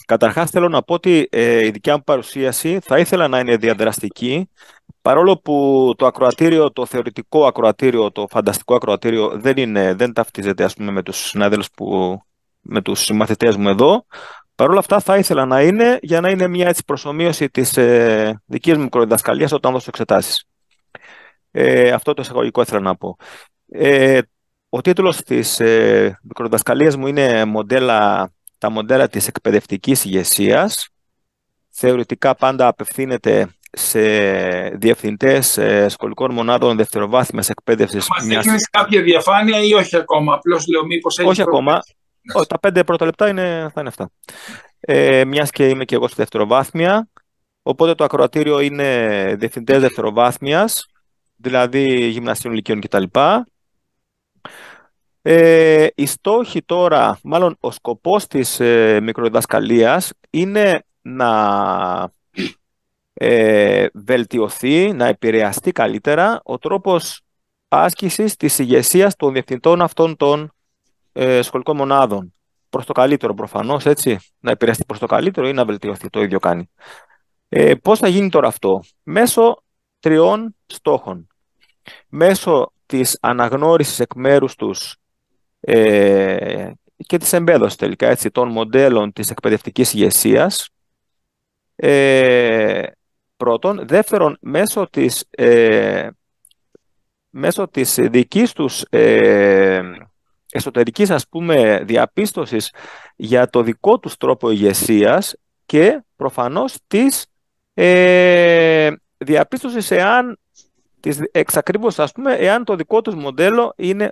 Καταρχάς θέλω να πω ότι η δικιά μου παρουσίαση θα ήθελα να είναι διαδραστική, παρόλο που το ακροατήριο, το θεωρητικό ακροατήριο, το φανταστικό ακροατήριο δεν ταυτίζεται, ας πούμε, με τους συναδέλφους με τους συμμαθητές μου εδώ. Παρ' όλα αυτά θα ήθελα να είναι για να είναι μια έτσι προσομοίωση της δικής μου μικροδιδασκαλίας όταν δώσω εξετάσεις. Αυτό το εισαγωγικό ήθελα να πω. Ο τίτλος της μικροδιδασκαλίας μου είναι τα μοντέλα της εκπαιδευτικής ηγεσίας. Θεωρητικά πάντα απευθύνεται σε διευθυντές σχολικών μονάδων δευτεροβάθμιας εκπαίδευσης. Μας δείχνεις κάποια διαφάνεια ή όχι ακόμα? Απλώς λέω μήπως έχεις... Όχι ακόμα. Τα 5 πρώτα λεπτά θα είναι αυτά. Μιας και είμαι και εγώ στη δευτεροβάθμια, οπότε το ακροατήριο είναι διευθυντές δευτεροβάθμιας, δηλαδή γυμνασίων, λυκείων κτλ. Οι στόχοι τώρα, μάλλον ο σκοπός της μικροδιδασκαλίας είναι να βελτιωθεί, να επηρεαστεί καλύτερα ο τρόπος άσκησης της ηγεσίας των διευθυντών αυτών των σχολικών μονάδων. Προς το καλύτερο προφανώς, έτσι, να επηρεαστεί προς το καλύτερο ή να βελτιωθεί, το ίδιο κάνει. Πώς θα γίνει τώρα αυτό? Μέσω 3 στόχων. Μέσω της αναγνώρισης εκ μέρους τους και της εμπέδωσης τελικά, έτσι, των μοντέλων της εκπαιδευτικής ηγεσίας. Πρώτον. Δεύτερον, μέσω της δικής τους εσωτερικής, ας πούμε, διαπίστωσης για το δικό τους τρόπο ηγεσίας και προφανώς της διαπίστωσης της εξακρίβωσης, ας πούμε, εάν το δικό τους μοντέλο είναι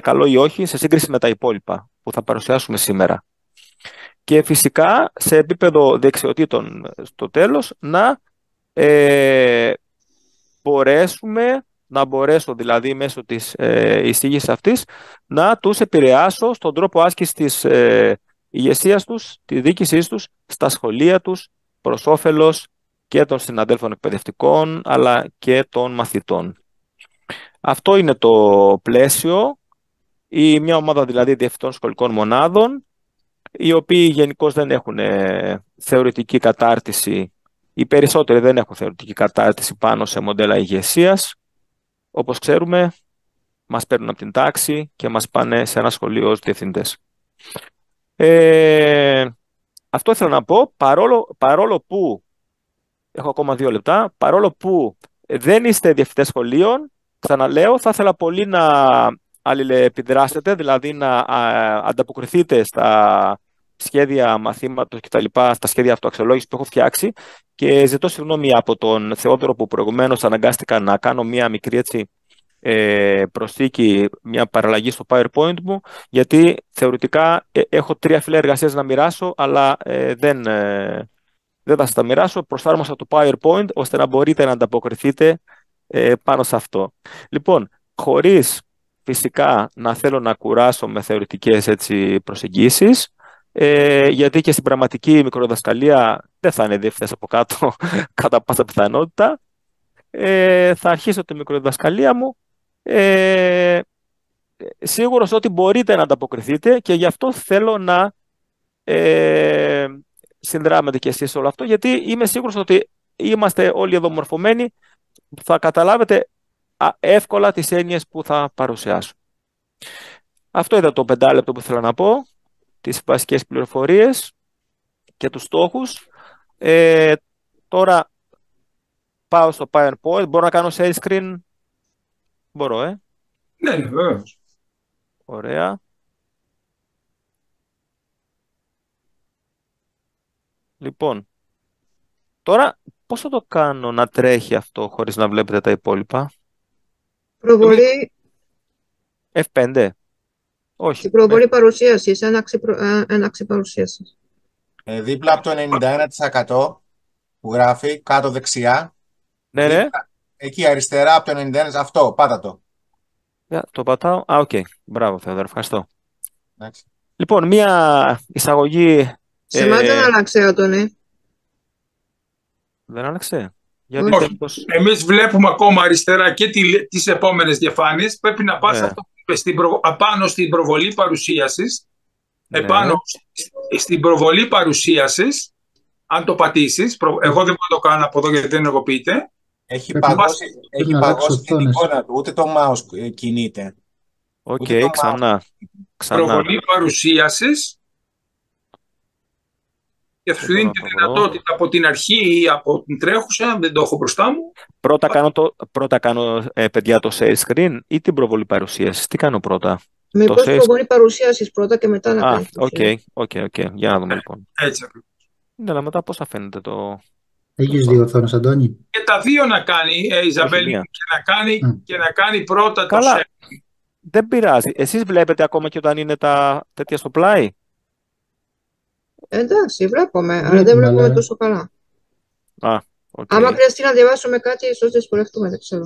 καλό ή όχι σε σύγκριση με τα υπόλοιπα που θα παρουσιάσουμε σήμερα. Και φυσικά σε επίπεδο δεξιοτήτων στο τέλος να μπορέσω δηλαδή μέσω της εισήγησης αυτής να τους επηρεάσω στον τρόπο άσκησης της ηγεσίας τους, της διοίκησής τους, στα σχολεία τους, προς όφελος και των συναδέλφων εκπαιδευτικών αλλά και των μαθητών. Αυτό είναι το πλαίσιο, ή μια ομάδα δηλαδή διευθυντών σχολικών μονάδων, οι οποίοι γενικώς δεν έχουν θεωρητική κατάρτιση, οι περισσότεροι δεν έχουν θεωρητική κατάρτιση πάνω σε μοντέλα ηγεσίας. Όπως ξέρουμε, μας παίρνουν από την τάξη και μας πάνε σε ένα σχολείο ως διευθυντές. Αυτό ήθελα να πω, παρόλο που, έχω ακόμα 2 λεπτά, παρόλο που δεν είστε διευθυντές σχολείων, ξαναλέω, θα ήθελα πολύ να αλληλεπιδράσετε, δηλαδή να ανταποκριθείτε στα σχέδια μαθήματος και τα λοιπά, στα σχέδια αυτοαξιολόγησης που έχω φτιάξει, και ζητώ συγγνώμη από τον Θεόδωρο που προηγουμένως αναγκάστηκα να κάνω μία μικρή προσθήκη, μια παραλλαγή στο PowerPoint μου, γιατί θεωρητικά έχω 3 φύλλα εργασίας να μοιράσω, αλλά δεν θα σας τα μοιράσω. Προσάρμοσα το PowerPoint ώστε να μπορείτε να ανταποκριθείτε πάνω σε αυτό. Λοιπόν, χωρίς φυσικά να θέλω να κουράσω με θεωρητικές προσεγγίσεις, γιατί και στην πραγματική μικροδιδασκαλία δεν θα είναι διευθυντές από κάτω κατά πάσα πιθανότητα, θα αρχίσω τη μικροδιδασκαλία μου σίγουρος ότι μπορείτε να ανταποκριθείτε, και γι' αυτό θέλω να συνδράμετε και εσείς όλο αυτό, γιατί είμαι σίγουρος ότι είμαστε όλοι εδώ μορφωμένοι, θα καταλάβετε εύκολα τις έννοιες που θα παρουσιάσω. Αυτό ήταν το 5 λεπτό που θέλω να πω, τις βασικές πληροφορίες και τους στόχους. Τώρα πάω στο PowerPoint. Μπορώ να κάνω share screen? Μπορώ, Ναι, βεβαίως. Ωραία. Λοιπόν, τώρα πώς θα το κάνω να τρέχει αυτό χωρίς να βλέπετε τα υπόλοιπα? Προβολή. F5. Όχι. Στην προβολή παρουσίασης, έναξη παρουσίασης. Δίπλα από το 91% που γράφει κάτω δεξιά. Ναι, ναι. Εκεί αριστερά από το 91%, αυτό, πάτα το. Το πατάω. Οκ. Μπράβο, Θεόδωρο, ευχαριστώ. Εντάξει. Λοιπόν, μία εισαγωγή. Σε μένα δεν άλλαξε, Αντώνη. Δεν άλλαξε. Όχι. Εμείς βλέπουμε ακόμα αριστερά και τις επόμενες διαφάνειες. Πρέπει να πας αυτό που είπες, απάνω στην προβολή παρουσίασης. επάνω στην προβολή παρουσίασης, αν το πατήσεις, εγώ δεν μπορώ να το κάνω από εδώ γιατί δεν ενεργοποιείται. Έχει Πρέπει παγώσει να αλλάξω την οθόνες. εικόνα του, ούτε το mouse κινείται. Οκ, Ούτε το ξανά. Προβολή παρουσίασης και θα σου Δεν δίνει μπορώ τη να το βρω. δυνατότητα από την αρχή ή από την τρέχουσα, δεν το έχω μπροστά μου. Πρώτα κάνω, παιδιά, το share screen ή την προβολή παρουσίασης. Τι κάνω πρώτα? Μήπως share προβολή παρουσίασης πρώτα και μετά να Α, κάνεις το οκ. Για να δούμε λοιπόν. Έτσι ακριβώς. Ναι, αλλά μετά πώς θα φαίνεται το... Έχεις δύο οθόνες, Αντώνη. Και τα δύο να κάνει, Ιζαμπέλη, μία. και να κάνει πρώτα Καλά. το share. Δεν πειράζει. Εσείς βλέπετε ακόμα και όταν είναι τα τέτοια στο πλάι? Εντάξει, βλέπουμε, αλλά Βλέπουμε, δεν βλέπουμε αλλά- τόσο καλά. Α, οκ. Άμα χρειαστεί να διαβάσουμε κάτι, ίσως δυσκολευτούμε, δεν ξέρω.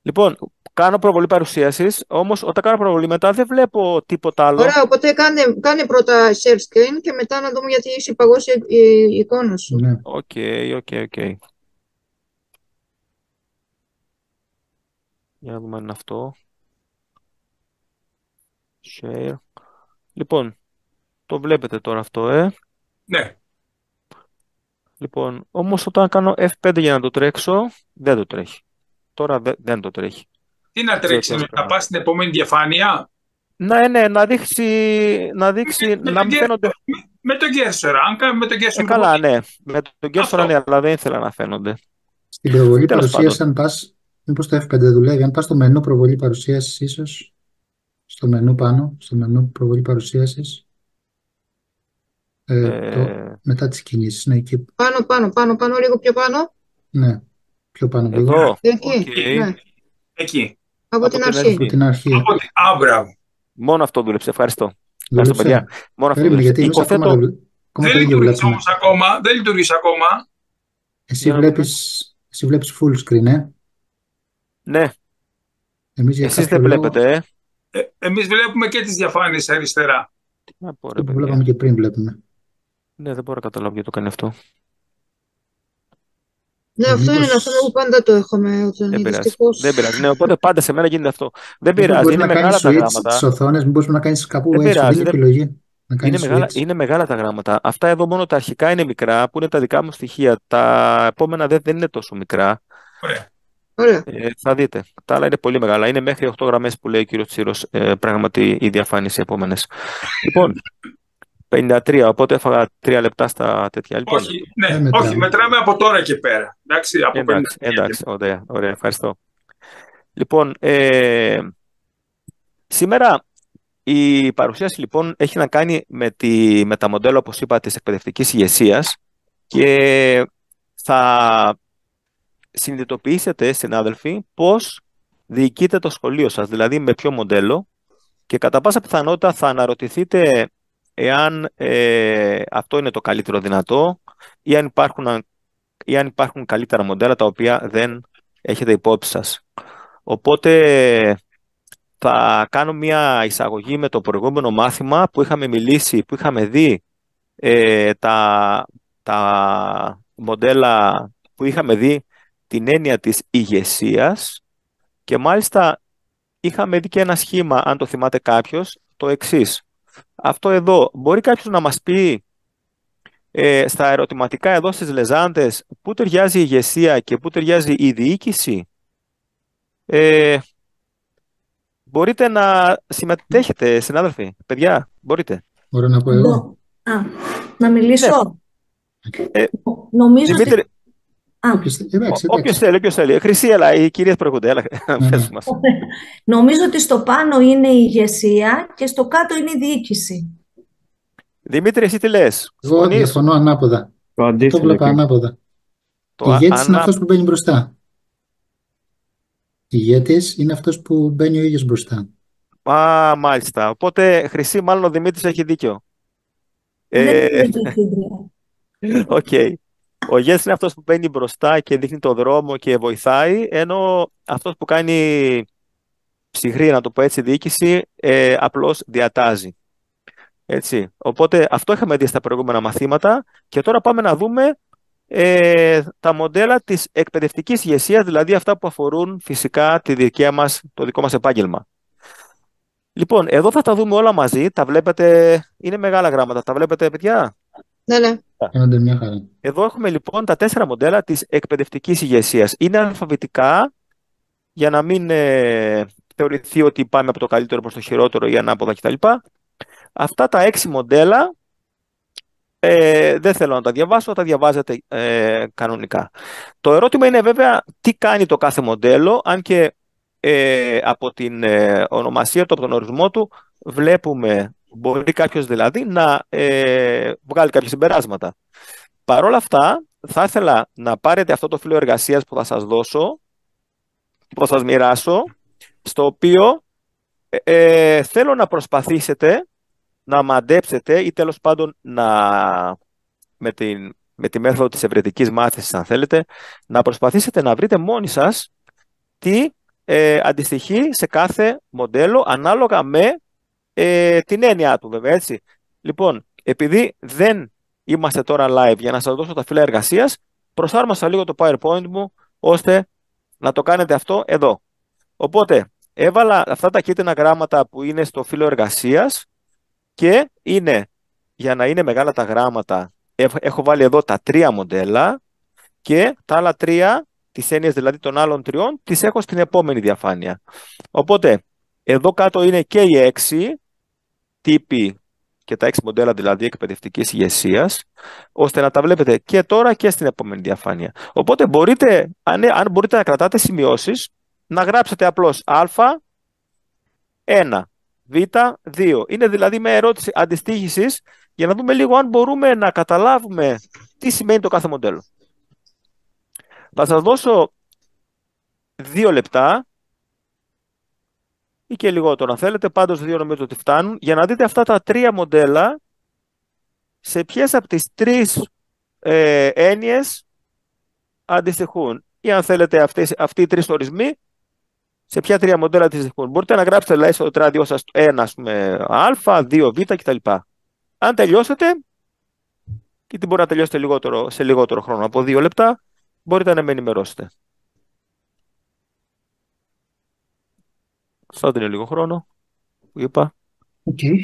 Λοιπόν, κάνω προβολή παρουσίασης, όμως όταν κάνω προβολή μετά δεν βλέπω τίποτα άλλο. Ωραία, οπότε κάνε πρώτα share screen και μετά να δούμε γιατί έχει παγώσει η εικόνα σου. Ναι. Οκ. Για να δούμε αν είναι αυτό. Share. Λοιπόν, το βλέπετε τώρα αυτό, Ναι. Λοιπόν, όμως όταν κάνω F5 για να το τρέξω, δεν το τρέχει. Τώρα δεν το τρέχει. Τι να τρέξει, πώς να κάνω. πας στην επόμενη διαφάνεια. Ναι, να δείξει, να μην φαίνονται. Με τον Cursor. Αν κάνουμε με τον Cursor. Καλά, ναι. Με τον cursor Αυτό. ναι, αλλά δεν ήθελα να φαίνονται. Στην προβολή Τέλος παρουσίαση, αν πας, μήπως το F5 δουλεύει, αν πας στο μενού προβολή παρουσίασης, ίσως, στο μενού πάνω, στο μενού προβολή παρουσίασης, μετά τις κινήσεις, ναι, εκεί, Πάνω, λίγο πιο πάνω. ναι, πιο πάνω λίγο, Εδώ. Εκεί, Οκ. ναι, Εκεί. από την την αρχή. από την αρχή. Μπράβο. Μόνο αυτό δούλεψε. Ευχαριστώ. Δούλεψε. παιδιά. Μόνο αυτό Περίμενε, δούλεψε. γιατί εμείς ακόμα, Υποθέτω. ακόμα Δεν το ίδιο λειτουργείς βλέπουμε. όμως ακόμα. Δεν λειτουργείς ακόμα. Εσύ Για να δούμε. βλέπεις full screen, Ναι, Εμείς για εσείς κάποιο δεν λόγο, βλέπετε, Εμείς βλέπουμε και τις διαφάνειες αριστερά. Τι να πω, ρε αυτό που παιδιά. βλέπαμε και πριν βλέπουμε. Ναι, δεν μπορώ να καταλάβω γιατί το κάνει αυτό. Ναι, αυτό είναι Μήπως- αυτό που πάντα το έχουμε, όταν Δεν πειράζει. δυστυχώς. Δεν πειράζει. Ναι, οπότε πάντα σε μένα γίνεται αυτό. Δεν Μήπως πειράζει. μπορείς Είναι να μεγάλα κάνεις τα switch γράμματα. στις οθόνες, μήπως να κάνεις κάπου Δεν έτσι, σου πειράζει, δίνει δεν- επιλογή να Είναι κάνεις μεγάλα, switch. είναι μεγάλα τα γράμματα. Αυτά εδώ μόνο τα αρχικά είναι μικρά, που είναι τα δικά μου στοιχεία. Τα επόμενα δεν είναι τόσο μικρά. Ωραία. Ωραία. Θα δείτε. Τα άλλα είναι πολύ μεγάλα. Είναι μέχρι 8 γραμμές που λέει ο κύριος Τσίρος, πράγματι η διαφάνιση επόμενες. Λοιπόν, 53, οπότε έφαγα 3 λεπτά στα τέτοια. Λοιπόν, Όχι, ναι, Δεν μετράμε. όχι, μετράμε από τώρα και πέρα. Εντάξει, από εντάξει, ωραία, ευχαριστώ. Λοιπόν, σήμερα η παρουσίαση λοιπόν έχει να κάνει με τα μοντέλα, όπως είπα, της εκπαιδευτικής ηγεσίας και θα συνειδητοποιήσετε, συνάδελφοι, πώς διοικείτε το σχολείο σας, δηλαδή με ποιο μοντέλο, και κατά πάσα πιθανότητα θα αναρωτηθείτε εάν αυτό είναι το καλύτερο δυνατό ή αν υπάρχουν καλύτερα μοντέλα τα οποία δεν έχετε υπόψη σας. Οπότε θα κάνω μια εισαγωγή με το προηγούμενο μάθημα που είχαμε μιλήσει, που είχαμε δει τα μοντέλα, που είχαμε δει την έννοια της ηγεσίας και μάλιστα είχαμε δει και ένα σχήμα, αν το θυμάται κάποιος, το εξής. Αυτό εδώ, μπορεί κάποιος να μας πει στα ερωτηματικά εδώ στις λεζάντες πού ταιριάζει η ηγεσία και πού ταιριάζει η διοίκηση? Μπορείτε να συμμετέχετε, συνάδελφοι, παιδιά, μπορείτε. Μπορώ να πω εγώ. Να μιλήσω. Νομίζω ότι... Δημήτρη, Εντάξει. όποιος θέλει. Χρυσή, έλα, οι κυρίες προηγούνται, έλα, πες μας. Νομίζω ότι στο πάνω είναι η ηγεσία και στο κάτω είναι η διοίκηση. Δημήτρη, εσύ τι λες? Εγώ Συμφωνείς? διαφωνώ ανάποδα. Το Το αντίθετο. βλέπα ανάποδα. Το Ηγέτης είναι αυτός που μπαίνει μπροστά. Ηγέτης είναι αυτός που μπαίνει ο ίδιος μπροστά. Μάλιστα. Οπότε, Χρυσή, μάλλον ο Δημήτρης έχει δίκιο. Δεν είναι η διευθύντρια. Οκ. Ο ηγέτης είναι αυτός που μπαίνει μπροστά και δείχνει το δρόμο και βοηθάει, ενώ αυτός που κάνει ψυχρή, να το πω έτσι, διοίκηση, απλώς διατάζει. Έτσι. Οπότε αυτό είχαμε δει στα προηγούμενα μαθήματα και τώρα πάμε να δούμε τα μοντέλα της εκπαιδευτικής ηγεσίας, δηλαδή αυτά που αφορούν φυσικά το δικό μας επάγγελμα. Λοιπόν, εδώ θα τα δούμε όλα μαζί. Τα βλέπετε, είναι μεγάλα γράμματα. Τα βλέπετε, παιδιά. Ναι, ναι. Φαίνονται μια χαρά. Εδώ έχουμε λοιπόν τα 4 μοντέλα της εκπαιδευτικής ηγεσίας. Είναι αλφαβητικά για να μην θεωρηθεί ότι πάμε από το καλύτερο προς το χειρότερο ή ανάποδα κτλ. Αυτά τα 6 μοντέλα δεν θέλω να τα διαβάσω, τα διαβάζετε κανονικά. Το ερώτημα είναι βέβαια τι κάνει το κάθε μοντέλο, αν και από την ονομασία του, από τον ορισμό του, βλέπουμε, μπορεί κάποιος δηλαδή να βγάλει κάποια συμπεράσματα. Παρ' όλα αυτά, θα ήθελα να πάρετε αυτό το φύλλο εργασίας που θα σας δώσω, που θα σας μοιράσω, στο οποίο θέλω να προσπαθήσετε να μαντέψετε ή τέλος πάντων με τη μέθοδο της ευρετικής μάθησης, αν θέλετε, να προσπαθήσετε να βρείτε μόνοι σας τι αντιστοιχεί σε κάθε μοντέλο ανάλογα με την έννοια του, βέβαια, έτσι. Λοιπόν, επειδή δεν είμαστε τώρα live για να σας δώσω τα φύλλα εργασίας, προσάρμοσα λίγο το PowerPoint μου ώστε να το κάνετε αυτό εδώ. Οπότε, έβαλα αυτά τα κίτρινα γράμματα που είναι στο φύλλο εργασίας και είναι, για να είναι μεγάλα τα γράμματα, έχω βάλει εδώ τα 3 μοντέλα και τα άλλα 3, τις έννοιες δηλαδή των άλλων 3, τις έχω στην επόμενη διαφάνεια. Οπότε, εδώ κάτω είναι και οι 6 τύποι και τα 6 μοντέλα δηλαδή εκπαιδευτικής ηγεσίας, ώστε να τα βλέπετε και τώρα και στην επόμενη διαφάνεια. Οπότε μπορείτε, αν μπορείτε να κρατάτε σημειώσεις, να γράψετε απλώς Α1, Β2. Είναι δηλαδή μια ερώτηση αντιστοίχησης για να δούμε λίγο αν μπορούμε να καταλάβουμε τι σημαίνει το κάθε μοντέλο. Θα σας δώσω 2 λεπτά ή και λιγότερο αν θέλετε, πάντως 2 νομίζω ότι φτάνουν, για να δείτε αυτά τα 3 μοντέλα σε ποιες από τις 3 έννοιες αντιστοιχούν. Ή αν θέλετε αυτοί οι 3 ορισμοί, σε ποια 3 μοντέλα αντιστοιχούν. Μπορείτε να γράψετε δηλαδή στο τετράδιό σας 1, ας πούμε, α, 2, β κτλ. Αν τελειώσετε, και μπορεί να τελειώσετε σε λιγότερο χρόνο, από 2 λεπτά, μπορείτε να με ενημερώσετε. Σας δίνω λίγο χρόνο, που είπα. Okay.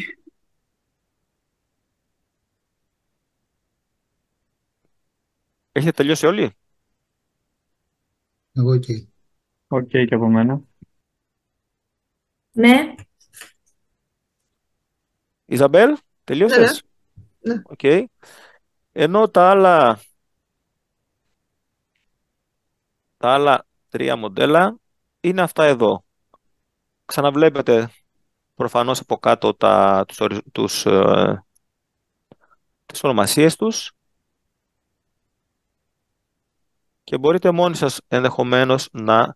Έχετε τελειώσει όλοι? Εγώ Οκ, και από μένα. Ναι. Ιζαμπέλ, τελείωσες? Ναι. Okay. Ενώ τα άλλα 3 μοντέλα είναι αυτά εδώ. Ξαναβλέπετε προφανώς από κάτω τις ονομασίες τους και μπορείτε μόνοι σας ενδεχομένως να...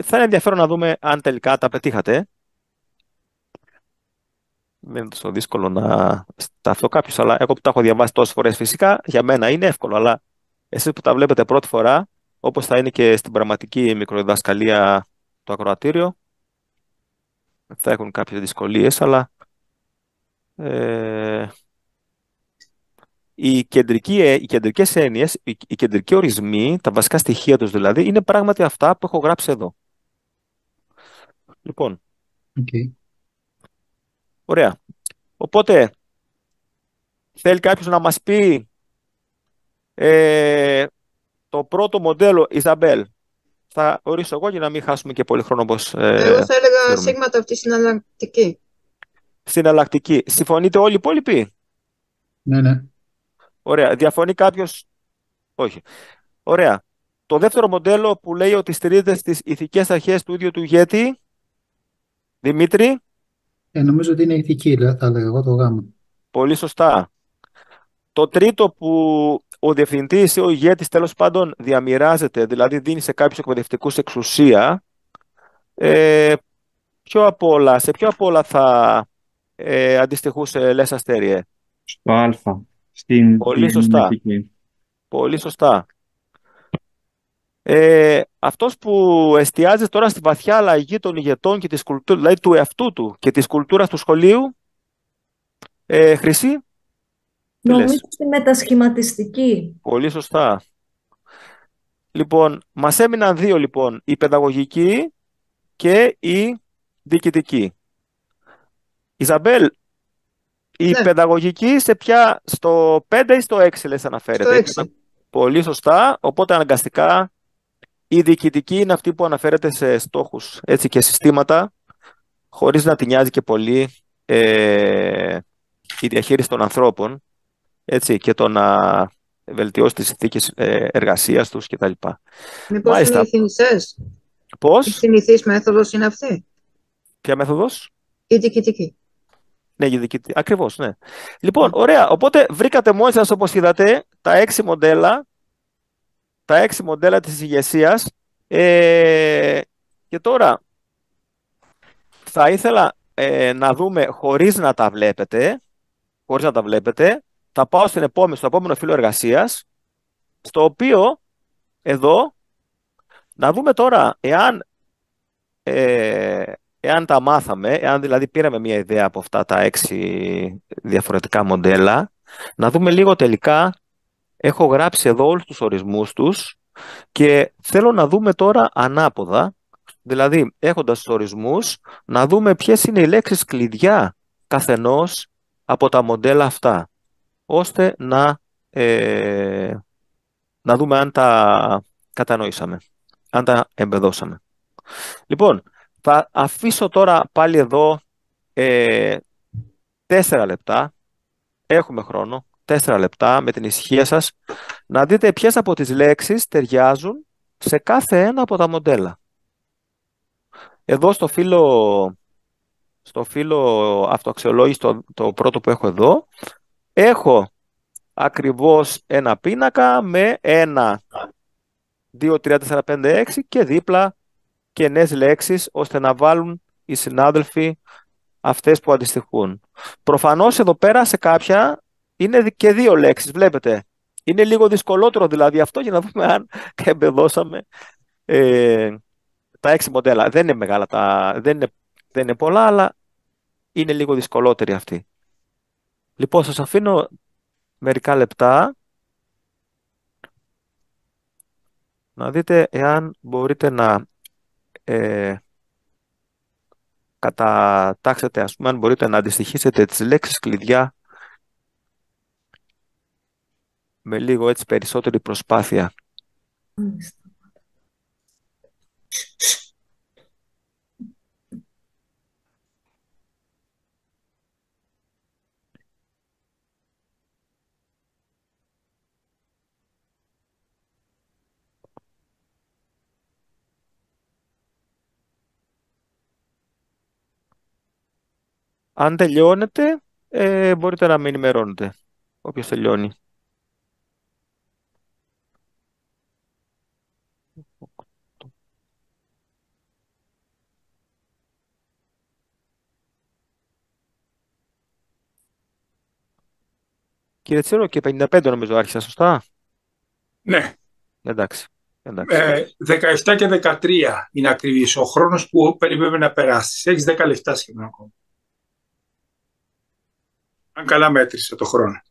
Θα είναι ενδιαφέρον να δούμε αν τελικά τα πετύχατε. Δεν είναι τόσο δύσκολο να σταθώ κάποιος, αλλά εγώ που τα έχω διαβάσει τόσες φορές φυσικά, για μένα είναι εύκολο, αλλά εσείς που τα βλέπετε πρώτη φορά, όπως θα είναι και στην πραγματική μικροδιδασκαλία το ακροατήριο, θα έχουν κάποιες δυσκολίες, αλλά οι κεντρικές έννοιες, οι κεντρικοί ορισμοί, τα βασικά στοιχεία τους δηλαδή, είναι πράγματι αυτά που έχω γράψει εδώ. Λοιπόν, ωραία. Οπότε, θέλει κάποιος να μας πει το πρώτο μοντέλο, Ιζαμπέλ. Θα ορίσω εγώ για να μην χάσουμε και πολύ χρόνο όπως Εγώ θα έλεγα σίγματα αυτή συναλλακτική. Συναλλακτική. Συμφωνείτε όλοι οι υπόλοιποι? Ναι, ναι. Ωραία. Διαφωνεί κάποιος? Όχι. Ωραία. Το δεύτερο μοντέλο που λέει ότι στηρίζεται στις ηθικές αρχές του ίδιου του ηγέτη, Δημήτρη. Νομίζω ότι είναι ηθική, θα έλεγα εγώ, το γάμα. Πολύ σωστά. Το τρίτο που ο διευθυντής ή ο ηγέτης τέλος πάντων διαμοιράζεται, δηλαδή δίνει σε κάποιους εκπαιδευτικούς εξουσία, σε ποιο από όλα θα αντιστοιχούσε, λες, Αστέριε? Στο α. Στην Πολύ σωστά. ηθική. Πολύ σωστά. Αυτός που εστιάζει τώρα στη βαθιά αλλαγή των ηγετών και της κουλτούρας, δηλαδή του εαυτού του και της κουλτούρας του σχολείου, Χρυσή, τι λες? Νομίζω στη μετασχηματιστική. Πολύ σωστά. Λοιπόν, μας έμειναν 2 λοιπόν, η παιδαγωγική και η διοικητική. Ιζαμπέλ, η Ναι. παιδαγωγική στο 5 ή στο 6 λες Στο αναφέρεται? 6. Πολύ σωστά, οπότε αναγκαστικά η διοικητική είναι αυτή που αναφέρεται σε στόχους, έτσι, και συστήματα, χωρίς να την νοιάζει και πολύ η διαχείριση των ανθρώπων, έτσι, και το να βελτιώσει τις συνθήκες εργασίας τους κτλ. Μήπως είναι Μάλιστα. οι θυνησές. Η Πώς, συνηθής μέθοδος είναι αυτή. ποια μέθοδος? Η διοικητική. Ναι, η διοικητική. Ακριβώς, ναι. Λοιπόν, ωραία. Οπότε βρήκατε μόλις σας, όπως είδατε, τα 6 μοντέλα της ηγεσίας. Και τώρα θα ήθελα να δούμε χωρίς να τα βλέπετε, θα πάω στο επόμενο φύλλο εργασίας, στο οποίο εδώ να δούμε τώρα εάν τα μάθαμε, εάν δηλαδή πήραμε μια ιδέα από αυτά τα 6 διαφορετικά μοντέλα, να δούμε λίγο τελικά. Έχω γράψει εδώ όλους τους ορισμούς τους και θέλω να δούμε τώρα ανάποδα, δηλαδή έχοντας τους ορισμούς, να δούμε ποιες είναι οι λέξεις κλειδιά καθενός από τα μοντέλα αυτά, ώστε να δούμε αν τα κατανοήσαμε, αν τα εμπεδώσαμε. Λοιπόν, θα αφήσω τώρα πάλι εδώ 4 λεπτά, έχουμε χρόνο, 4 λεπτά με την ησυχία σας, να δείτε ποιες από τις λέξεις ταιριάζουν σε κάθε ένα από τα μοντέλα. Εδώ στο φύλλο αυτοαξιολόγηση, το πρώτο που έχω εδώ, έχω ακριβώς ένα πίνακα με 1, 2, 3, 4, 5, 6 και δίπλα κενές λέξεις, ώστε να βάλουν οι συνάδελφοι αυτές που αντιστοιχούν. Προφανώς εδώ πέρα σε κάποια είναι και 2 λέξεις, βλέπετε. Είναι λίγο δυσκολότερο δηλαδή αυτό, για να δούμε αν εμπεδώσαμε τα 6 μοντέλα. Δεν είναι μεγάλα, δεν είναι πολλά, αλλά είναι λίγο δυσκολότερη αυτή. Λοιπόν, σας αφήνω μερικά λεπτά να δείτε εάν μπορείτε να κατατάξετε, ας πούμε, αν μπορείτε να αντιστοιχίσετε τις λέξεις κλειδιά με λίγο έτσι περισσότερη προσπάθεια. Αν τελειώνετε, μπορείτε να με ενημερώνετε, όποιος τελειώνει. Κύριε Τσίρο, και 55 νομίζω άρχισα, σωστά? Ναι. Εντάξει. 17 και 13 είναι ακριβής ο χρόνος που περιμένουμε να περάσεις. Έχεις 10 λεπτά σχεδόν ακόμα. Αν καλά μέτρησε το χρόνο.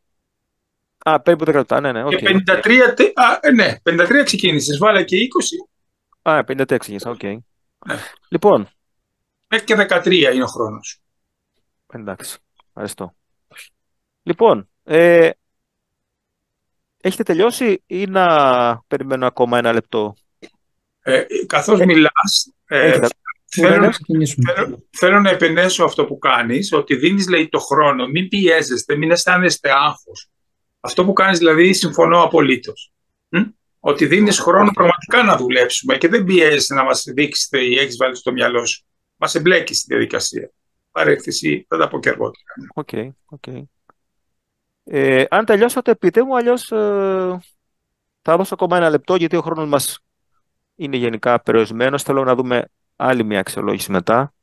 Περίπου 10 λεπτά, ναι, Και okay. 53 ξεκίνησες, βάλε και 20. 53 ξεκίνησα, οκ. Ναι. Λοιπόν. Μέχρι και 13 είναι ο χρόνος. Εντάξει, ευχαριστώ. Λοιπόν, έχετε τελειώσει ή να περιμένω ακόμα 1 λεπτό? Καθώς μιλάς, θέλω να επενέσω αυτό που κάνεις, ότι δίνεις, λέει, το χρόνο, μην πιέζεστε, μην αισθάνεστε άγχος. Αυτό που κάνεις, δηλαδή, συμφωνώ απολύτως. Ότι δίνεις χρόνο πραγματικά να δουλέψουμε και δεν πιέζεσαι να μας δείξεις τι έχεις βάλει στο μυαλό σου. Μας εμπλέκεις στη διαδικασία. Παρέκτηση, θα τα πω και αργότερα. Οκ. Αν τελειώσατε, πείτε μου, αλλιώς θα δώσω ακόμα 1 λεπτό, γιατί ο χρόνος μας είναι γενικά περιορισμένος. Θέλω να δούμε άλλη μια αξιολόγηση μετά.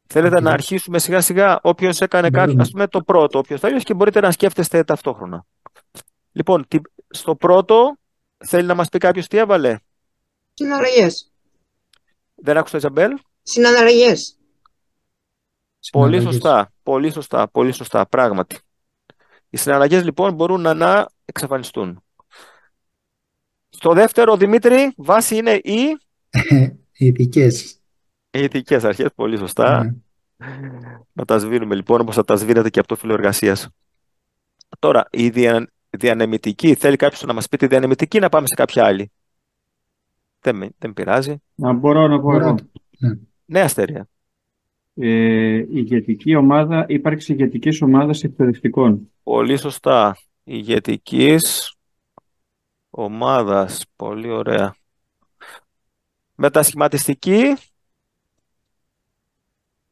Θέλετε να αρχίσουμε σιγά σιγά? Όποιος έκανε κάτι, ας πούμε το πρώτο, όποιος θέλει, και μπορείτε να σκέφτεστε ταυτόχρονα. Λοιπόν, στο πρώτο θέλει να μας πει κάποιος τι έβαλε? Συναλλαγές. Δεν άκουσα, Ιζαμπέλ? Συναλλαγές. Πολύ σωστά, πράγματι. Οι συναλλαγές λοιπόν μπορούν να εξαφανιστούν. Στο δεύτερο, Δημήτρη, βάση είναι οι ειδικές. ηθικές αρχές, πολύ σωστά. Ναι. Να τα σβήνουμε λοιπόν, όπως θα τα σβήνετε και από το φύλλο εργασίας. Τώρα, η διανεμητική, θέλει κάποιος να μας πει τη διανεμητική ή να πάμε σε κάποια άλλη? Δεν πειράζει. Μπορώ να πω Ωραία. εγώ. Ναι. Ναι, Αστέρια. Ηγετική ομάδα, ύπαρξη ηγετικής ομάδας εκπαιδευτικών. Πολύ σωστά. Ηγετικής ομάδας. Πολύ ωραία. Μετασχηματιστική.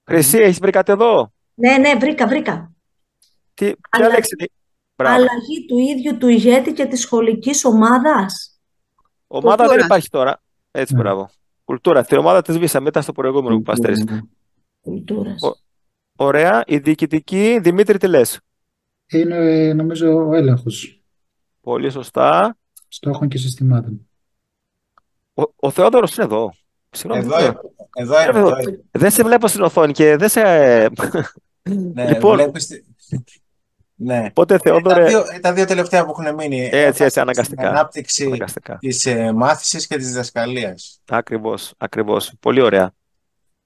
Χρυσή, έχεις βρει κάτι εδώ? Ναι, βρήκα. Ποια Αλλά- λέξη είναι? Μπράβο. Αλλαγή του ίδιου του ηγέτη και της σχολικής ομάδας. Ομάδα δεν Κουλτούρας. υπάρχει τώρα. Έτσι, Ναι. μπράβο. Κουλτούρα. Την ομάδα τη σβήσαμε, ήταν στο προηγούμενο που παστέρεις. Κουλτούρας. Ωραία. Η διοικητική, Δημήτρη, τι λες? Είναι, νομίζω, ο έλεγχος Πολύ σωστά. στόχων και συστημάτων. Ο Θεόδωρος είναι εδώ. Συγγνώμη, Εδώ, δεν εδώ είμαι, εδώ είμαι. Δεν σε βλέπω στην οθόνη και δεν σε... Ναι, Λοιπόν. βλέπεις ναι. Οπότε, Θεόδωρε, Τα δύο τελευταία που έχουν μείνει. έτσι, Στην αναγκαστικά. ανάπτυξη της μάθησης και της διδασκαλίας. Ακριβώς. Πολύ ωραία.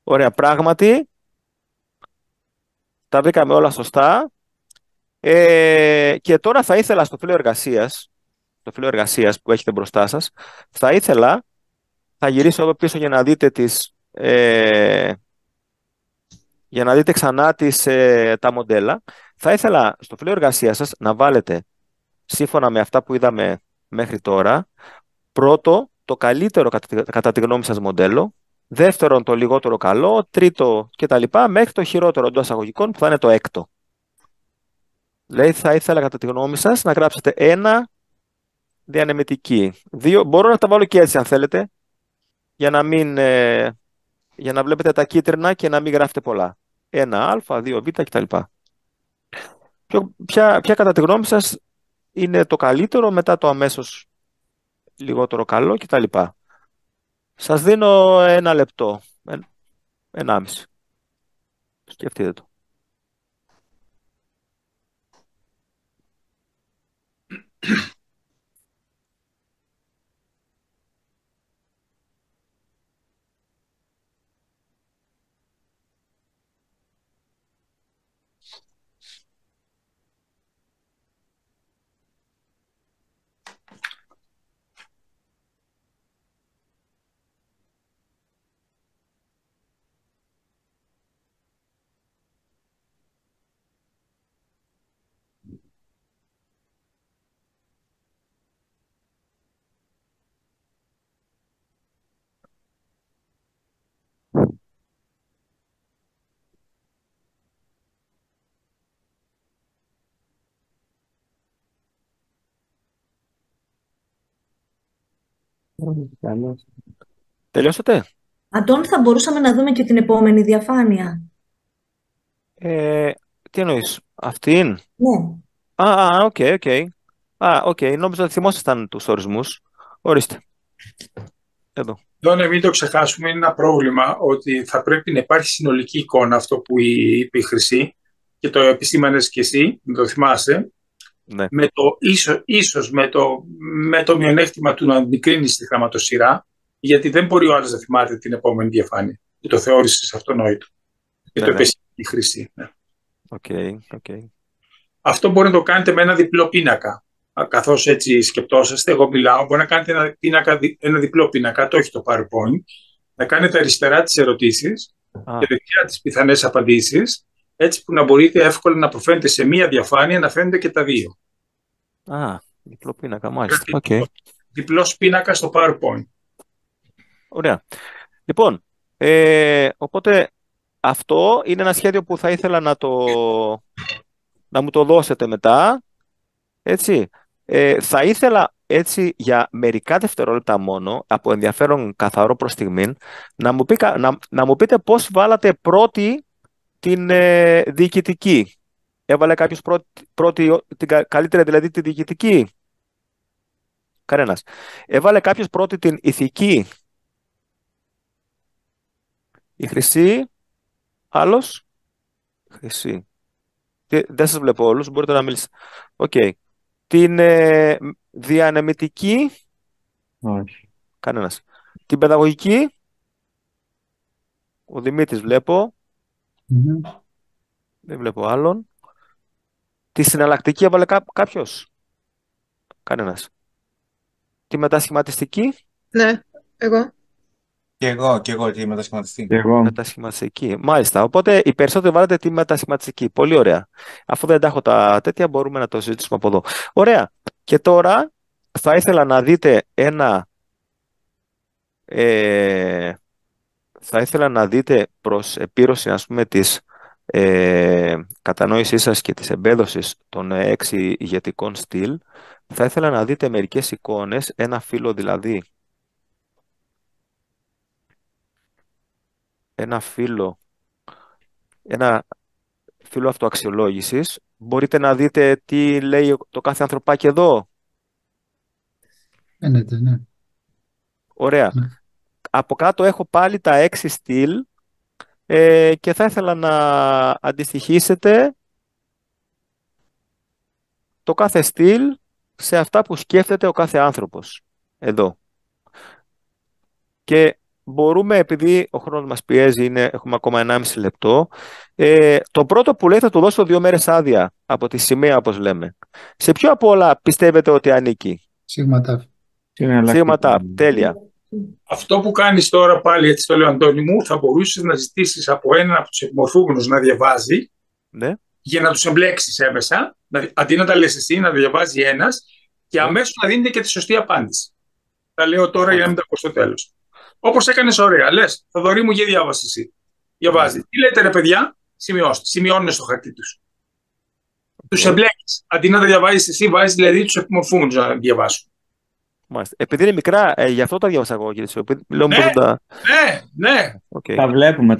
Ωραία, πράγματι, τα βρήκαμε όλα σωστά. Και τώρα θα ήθελα στο φύλλο εργασίας που έχετε μπροστά σας, θα γυρίσω εδώ πίσω για να δείτε για να δείτε ξανά τα μοντέλα. Θα ήθελα στο φύλλο εργασίας σας να βάλετε, σύμφωνα με αυτά που είδαμε μέχρι τώρα, πρώτο, το καλύτερο κατά τη γνώμη σας μοντέλο, δεύτερον, το λιγότερο καλό, τρίτο κτλ. Μέχρι το χειρότερο εντός εισαγωγικών που θα είναι το έκτο. Δηλαδή θα ήθελα κατά τη γνώμη σας να γράψετε 1 διανεμητική. 2, μπορώ να τα βάλω και έτσι αν θέλετε, για να βλέπετε τα κίτρινα και να μην γράφετε πολλά. 1α, 2β κτλ. Ποια κατά τη γνώμη σας είναι το καλύτερο, μετά το αμέσως λιγότερο καλό κτλ. Σας δίνω 1 λεπτό, 1,5. Σκεφτείτε το. Τελειώσατε? Αντώνη, θα μπορούσαμε να δούμε και την επόμενη διαφάνεια. Τι εννοείς, αυτήν? Ναι. Οκ. Οκ, νόμιζα ότι θυμόσασταν τους ορισμούς. Ορίστε. Εδώ. Εδώ, μην το ξεχάσουμε, είναι ένα πρόβλημα ότι θα πρέπει να υπάρχει συνολική εικόνα, αυτό που είπε η Χρυσή, και το επισήμανες και εσύ, να το θυμάσαι, Ναι. με το ίσως με το μειονέκτημα του να αντικρίνεις τη γραμματοσυρά, γιατί δεν μπορεί ο άλλος να θυμάται την επόμενη διαφάνεια, που το θεώρησες αυτονόητο. Και Ναι, το ναι. είπε η Χρυσή. Ναι. Οκ. Αυτό μπορεί να το κάνετε με ένα διπλό πίνακα. Καθώς έτσι σκεπτόσαστε, εγώ μιλάω, μπορεί να κάνετε ένα διπλό πίνακα, το έχει το PowerPoint, να κάνετε αριστερά τις ερωτήσεις και δεξιά τις πιθανές απαντήσεις, έτσι που να μπορείτε εύκολα να προφαίνετε σε μία διαφάνεια, να φαίνονται και τα δύο. Διπλό πίνακα, μάλιστα. Οκ. Διπλός πίνακα στο PowerPoint. Ωραία. Λοιπόν, οπότε αυτό είναι ένα σχέδιο που θα ήθελα να μου το δώσετε μετά. Έτσι. Θα ήθελα έτσι για μερικά δευτερόλεπτα μόνο, από ενδιαφέρον καθαρό προς στιγμήν, να μου πείτε πώς βάλατε πρώτη την διοικητική. Έβαλε κάποιος πρώτη, την καλύτερη δηλαδή τη διοικητική? Κανένας. Έβαλε κάποιος πρώτη την ηθική? Η Χρυσή? Άλλος? Χρυσή. Δεν σας βλέπω όλους, μπορείτε να μιλήσετε. Οκ. Την διανεμητική? Όχι. Κανένας. Την παιδαγωγική? Ο Δημήτρης βλέπω. Μμμ. Δεν βλέπω άλλον. Τη συναλλακτική έβαλε κάποιος. Κανένας. Τη μετασχηματιστική. Ναι, εγώ. Και εγώ τη μετασχηματιστή. Και εγώ. Μετασχηματιστική. Μάλιστα. Οπότε οι περισσότεροι βάλετε τη μετασχηματιστική. Πολύ ωραία. Αφού δεν τα έχω τα τέτοια, μπορούμε να το συζητήσουμε από εδώ. Ωραία. Και τώρα θα ήθελα να δείτε θα ήθελα να δείτε προς επίρρωση, ας πούμε, της κατανόησής σας και της εμπέδωσης των 6 ηγετικών στυλ. Θα ήθελα να δείτε μερικές εικόνες, ένα φύλλο δηλαδή, ένα φύλλο αυτοαξιολόγησης. Μπορείτε να δείτε τι λέει το κάθε ανθρωπάκι εδώ. Φαίνεται, ναι. Ωραία. Ναι. Από κάτω έχω πάλι τα 6 στυλ και θα ήθελα να αντιστοιχίσετε το κάθε στυλ σε αυτά που σκέφτεται ο κάθε άνθρωπος. Εδώ. Και μπορούμε, επειδή ο χρόνος μας πιέζει, έχουμε ακόμα 1,5 λεπτό, το πρώτο που λέει θα του δώσω 2 μέρες άδεια από τη σημαία, όπως λέμε. Σε ποιο από όλα πιστεύετε ότι ανήκει? Σίγμα τάφ. Σίγμα τάφ. Τέλεια. Αυτό που κάνεις τώρα πάλι, έτσι το λέω Αντώνη μου, θα μπορούσες να ζητήσεις από έναν από τους επιμορφούμενους να διαβάζει, Ναι. για να τους εμπλέξεις έμεσα, αντί να τα λες εσύ, να διαβάζει ένας και αμέσως να δίνετε και τη σωστή απάντηση. Τα λέω τώρα για να μην τα πω στο τέλος. Όπως έκανες ωραία, λες, Θοδωρή μου, για διάβασε εσύ. Διαβάζει. Τι λέτε ρε παιδιά, σημειώστε, σημειώνουν στο χαρτί τους. Τους εμπλέκεις. Αντί να τα διαβάζεις εσύ, βάζεις δηλαδή τους επιμορφούμενους να διαβάσουν. Μάλιστα. Επειδή είναι μικρά, γι' αυτό τα διάβασα εγώ, κύριε Σιωπή. Λέω Ναι. πως δεν τα... Ναι. Okay. Τα βλέπουμε.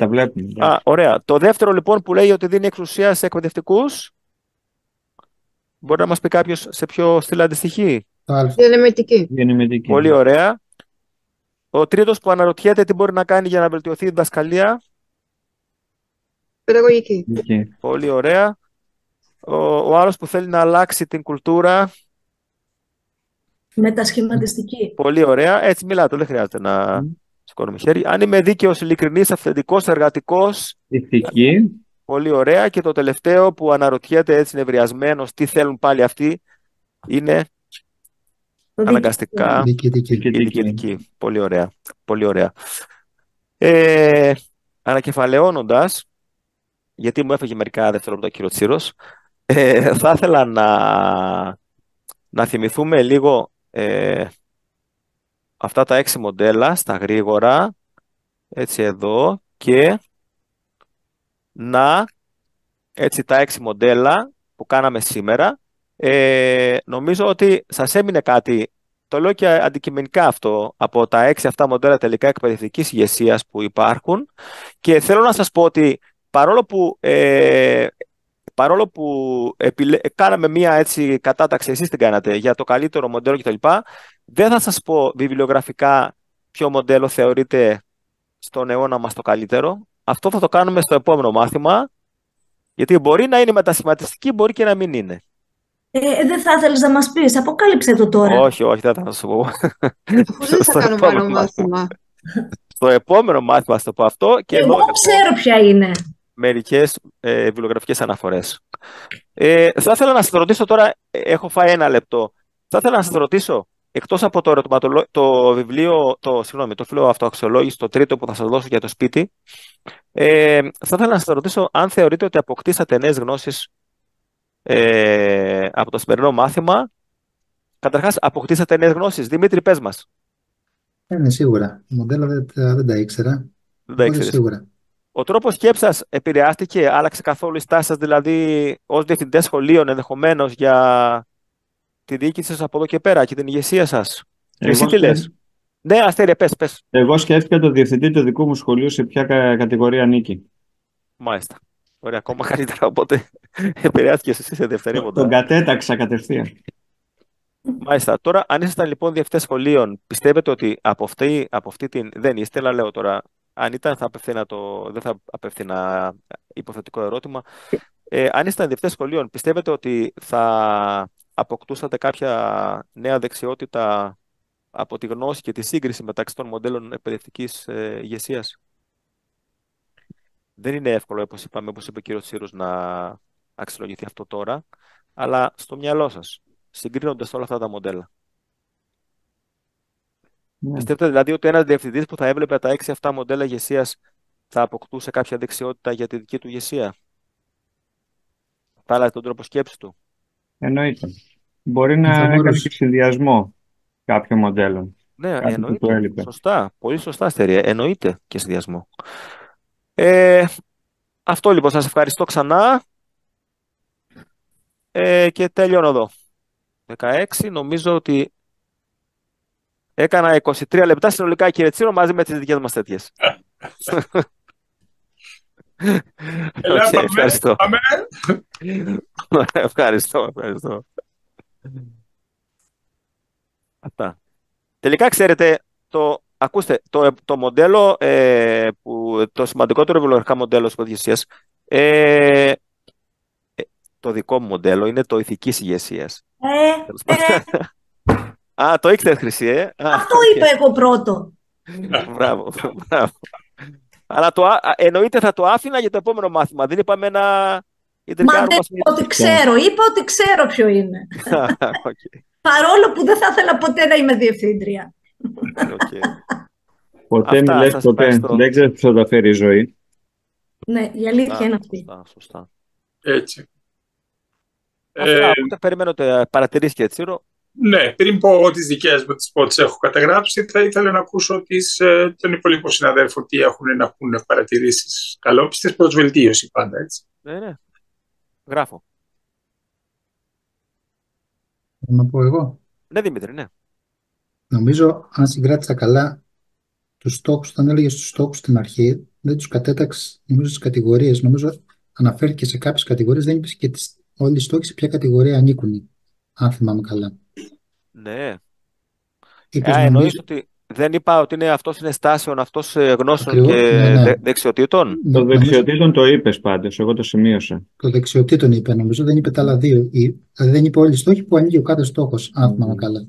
Α, ωραία. Το δεύτερο λοιπόν που λέει ότι δίνει εξουσία σε εκπαιδευτικούς, μπορεί να μας πει κάποιος σε ποιο στυλ αντιστοιχεί? Το α. Διανεμητική. Γεννημετική. Πολύ ωραία. Ο τρίτος που αναρωτιέται τι μπορεί να κάνει για να βελτιωθεί η διδασκαλία. Παιδαγωγική. Εκεί. Πολύ ωραία. Ο άλλος που θέλει να αλλάξει την κουλτούρα. Μετασχηματιστική. Πολύ ωραία. Έτσι μιλάτε, δεν χρειάζεται να σηκώνουμε χέρι. Αν είμαι δίκαιος, ειλικρινής, αυθεντικός, εργατικός. Ηθική. Πολύ ωραία. Και το τελευταίο που αναρωτιέται έτσι νευριασμένος τι θέλουν πάλι αυτοί είναι αναγκαστικά Διοικητική. διοικητική. Πολύ ωραία. Πολύ ωραία. Ανακεφαλαιώνοντας, γιατί μου έφεγε μερικά δευτερόλεπτα ο κύριος Τσίρος, θα ήθελα να θυμηθούμε λίγο αυτά τα 6 μοντέλα στα γρήγορα, έτσι εδώ, και έτσι τα 6 μοντέλα που κάναμε σήμερα. Νομίζω ότι σας έμεινε κάτι, το λέω και αντικειμενικά αυτό, από τα 6 αυτά μοντέλα τελικά εκπαιδευτικής ηγεσίας που υπάρχουν, και θέλω να σας πω ότι παρόλο που κάναμε μία έτσι κατάταξη, εσείς την κάνατε, για το καλύτερο μοντέλο κτλ., δεν θα σας πω βιβλιογραφικά ποιο μοντέλο θεωρείται στον αιώνα μας το καλύτερο. Αυτό θα το κάνουμε στο επόμενο μάθημα, γιατί μπορεί να είναι μετασχηματιστική, μπορεί και να μην είναι. Δεν θα ήθελες να μας πεις, αποκάλυψε το τώρα. Όχι, δεν θα σου πω. Αφού δεν θα κάνουμε άλλο μάθημα. Στο επόμενο μάθημα θα το πω αυτό. Και Εγώ ξέρω ποια είναι. Μερικές βιβλιογραφικές αναφορές. Θα ήθελα να σας ρωτήσω τώρα, έχω φάει 1 λεπτό. Θα ήθελα να σας ρωτήσω, εκτός από το βιβλίο, το φύλλο αυτοαξιολόγηση, το τρίτο που θα σας δώσω για το σπίτι, θα ήθελα να σας ρωτήσω αν θεωρείτε ότι αποκτήσατε νέες γνώσεις από το σημερινό μάθημα. Καταρχάς, αποκτήσατε νέες γνώσεις. Δημήτρη, πες μας. Είναι σίγουρα. Το μοντέλο δεν τα ήξερα. Δεν τα ήξερες. Σίγουρα. Ο τρόπος σκέψης σας επηρεάστηκε, άλλαξε καθόλου η στάση σας, δηλαδή ως διευθυντές σχολείων ενδεχομένως, για τη διοίκηση σας από εδώ και πέρα και την ηγεσία σας? Εσύ τι λες? Ναι, Αστέρια, πες. Εγώ σκέφτηκα το διευθυντή του δικού μου σχολείου σε ποια κατηγορία ανήκει. Μάλιστα. Ωραία, ακόμα καλύτερα, οπότε επηρεάστηκες εσύ σε δευτερεύοντα. Τον κατέταξα κατευθείαν. Μάλιστα. Τώρα, αν ήσασταν λοιπόν διευθυντές σχολείων, πιστεύετε ότι από αυτή την. Δεν είστε, αλλά λέω τώρα, αν ήταν, δεν θα απευθύνα υποθετικό ερώτημα. Αν ήσταν διευθυντές σχολείων, πιστεύετε ότι θα αποκτούσατε κάποια νέα δεξιότητα από τη γνώση και τη σύγκριση μεταξύ των μοντέλων εκπαιδευτικής ηγεσίας? Δεν είναι εύκολο, όπως είπαμε, όπως είπε ο κύριος Τσίρος, να αξιολογηθεί αυτό τώρα, αλλά στο μυαλό σας, συγκρίνοντας όλα αυτά τα μοντέλα. Ναι. Πιστεύετε δηλαδή ότι ένας διευθυντής που θα έβλεπε τα 6-7 μοντέλα ηγεσίας θα αποκτούσε κάποια δεξιότητα για τη δική του ηγεσία? Θα άλλαζε τον τρόπο σκέψης του? Εννοείται. Μπορεί να Θα έκανε μπορούσε. και συνδυασμό κάποιων μοντέλων. Ναι, Κάτι που του εννοείται. έλειπε. Σωστά. Πολύ σωστά, Αστερία. Εννοείται και συνδυασμό. Αυτό λοιπόν. Σας ευχαριστώ ξανά. Και τέλειωνω εδώ. 16. Νομίζω ότι έκανα 23 λεπτά συνολικά, κύριε Τσίρο, μαζί με τις δικές μας τέτοιες. Έλα, Οκ, ευχαριστώ. πάμε. Ευχαριστώ. Αυτά. Τελικά, ξέρετε, ακούστε, το μοντέλο, το σημαντικότερο βιολογικά μοντέλο της ηγεσίας, το δικό μου μοντέλο είναι το ηθικής ηγεσίας. Α, το ήξερες, Χρυσή, Αυτό είπα εγώ πρώτο. Μπράβο. Αλλά εννοείται θα το άφηνα για το επόμενο μάθημα. Δεν είπαμε να Μα ιντρικάρουμε. δεν είπα ότι ξέρω. Είπα ότι ξέρω ποιο είναι. Okay. Παρόλο που δεν θα ήθελα ποτέ να είμαι διευθύντρια. Okay. Ποτέ Αυτά, μη λες σας ποτέ. ευχαριστώ. Δεν ξέρεις ποιος θα τα φέρει η ζωή. Ναι, η αλήθεια είναι αυτή. Σωστά. Έτσι. Αυτά, οπότε περιμένω παρατηρήσεις, κύριε Τσίρο. Ναι, πριν πω εγώ τις δικές μου, τις έχω καταγράψει, θα ήθελα να ακούσω των υπολείπων συναδέλφων τι έχουν να πούνε, παρατηρήσεις καλόπιστες προς βελτίωση πάντα, έτσι. Ναι. Γράφω. Να πω εγώ. Ναι, Δημήτρη, ναι. Νομίζω, αν συγκράτησα καλά τους στόχους, όταν έλεγες τους στόχους στην αρχή, δεν τους κατέταξες, νομίζω, στις κατηγορίες. Νομίζω αναφέρθηκε σε κάποιες κατηγορίες, δεν είπες και όλοι οι στόχοι σε ποια κατηγορία ανήκουν, αν θυμάμαι καλά. Ναι. Είπες, Εννοείς ότι δεν είπα ότι αυτός είναι στάσεων, αυτός γνώσεων Ακριβώς, και ναι. δεξιοτήτων. Το Νομίζω δεξιοτήτων το είπες πάντως. Εγώ το σημείωσα. το δεξιοτήτων είπε, νομίζω, δεν είπε τα άλλα δύο. Δηλαδή δεν είπε όλοι οι στόχοι που ανοίγει ο κάθε στόχος, αν θυμάμαι καλά.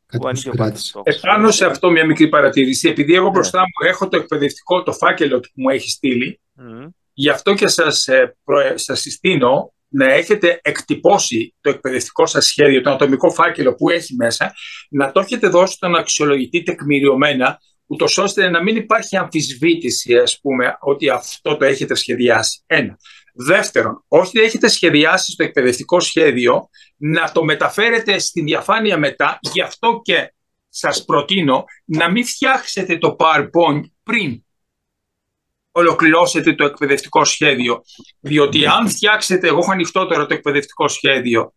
Κάτι που ανοίγει ο κάθε συγκράτησε. στόχος. Επάνω σε αυτό μια μικρή παρατήρηση, επειδή εγώ Ναι. μπροστά μου έχω το εκπαιδευτικό, το φάκελο που μου έχει στείλει, Μμμ. γι' αυτό και σας συστήνω να έχετε εκτυπώσει το εκπαιδευτικό σας σχέδιο, το ατομικό φάκελο που έχει μέσα, να το έχετε δώσει στον αξιολογητή τεκμηριωμένα, ούτως ώστε να μην υπάρχει αμφισβήτηση, ας πούμε, ότι αυτό το έχετε σχεδιάσει. Ένα. Δεύτερον, όσοι έχετε σχεδιάσει στο εκπαιδευτικό σχέδιο, να το μεταφέρετε στην διαφάνεια μετά, γι' αυτό και σας προτείνω να μην φτιάξετε το PowerPoint πριν ολοκληρώσετε το εκπαιδευτικό σχέδιο. Διότι αν φτιάξετε, εγώ έχω ανοιχτό τώρα το εκπαιδευτικό σχέδιο,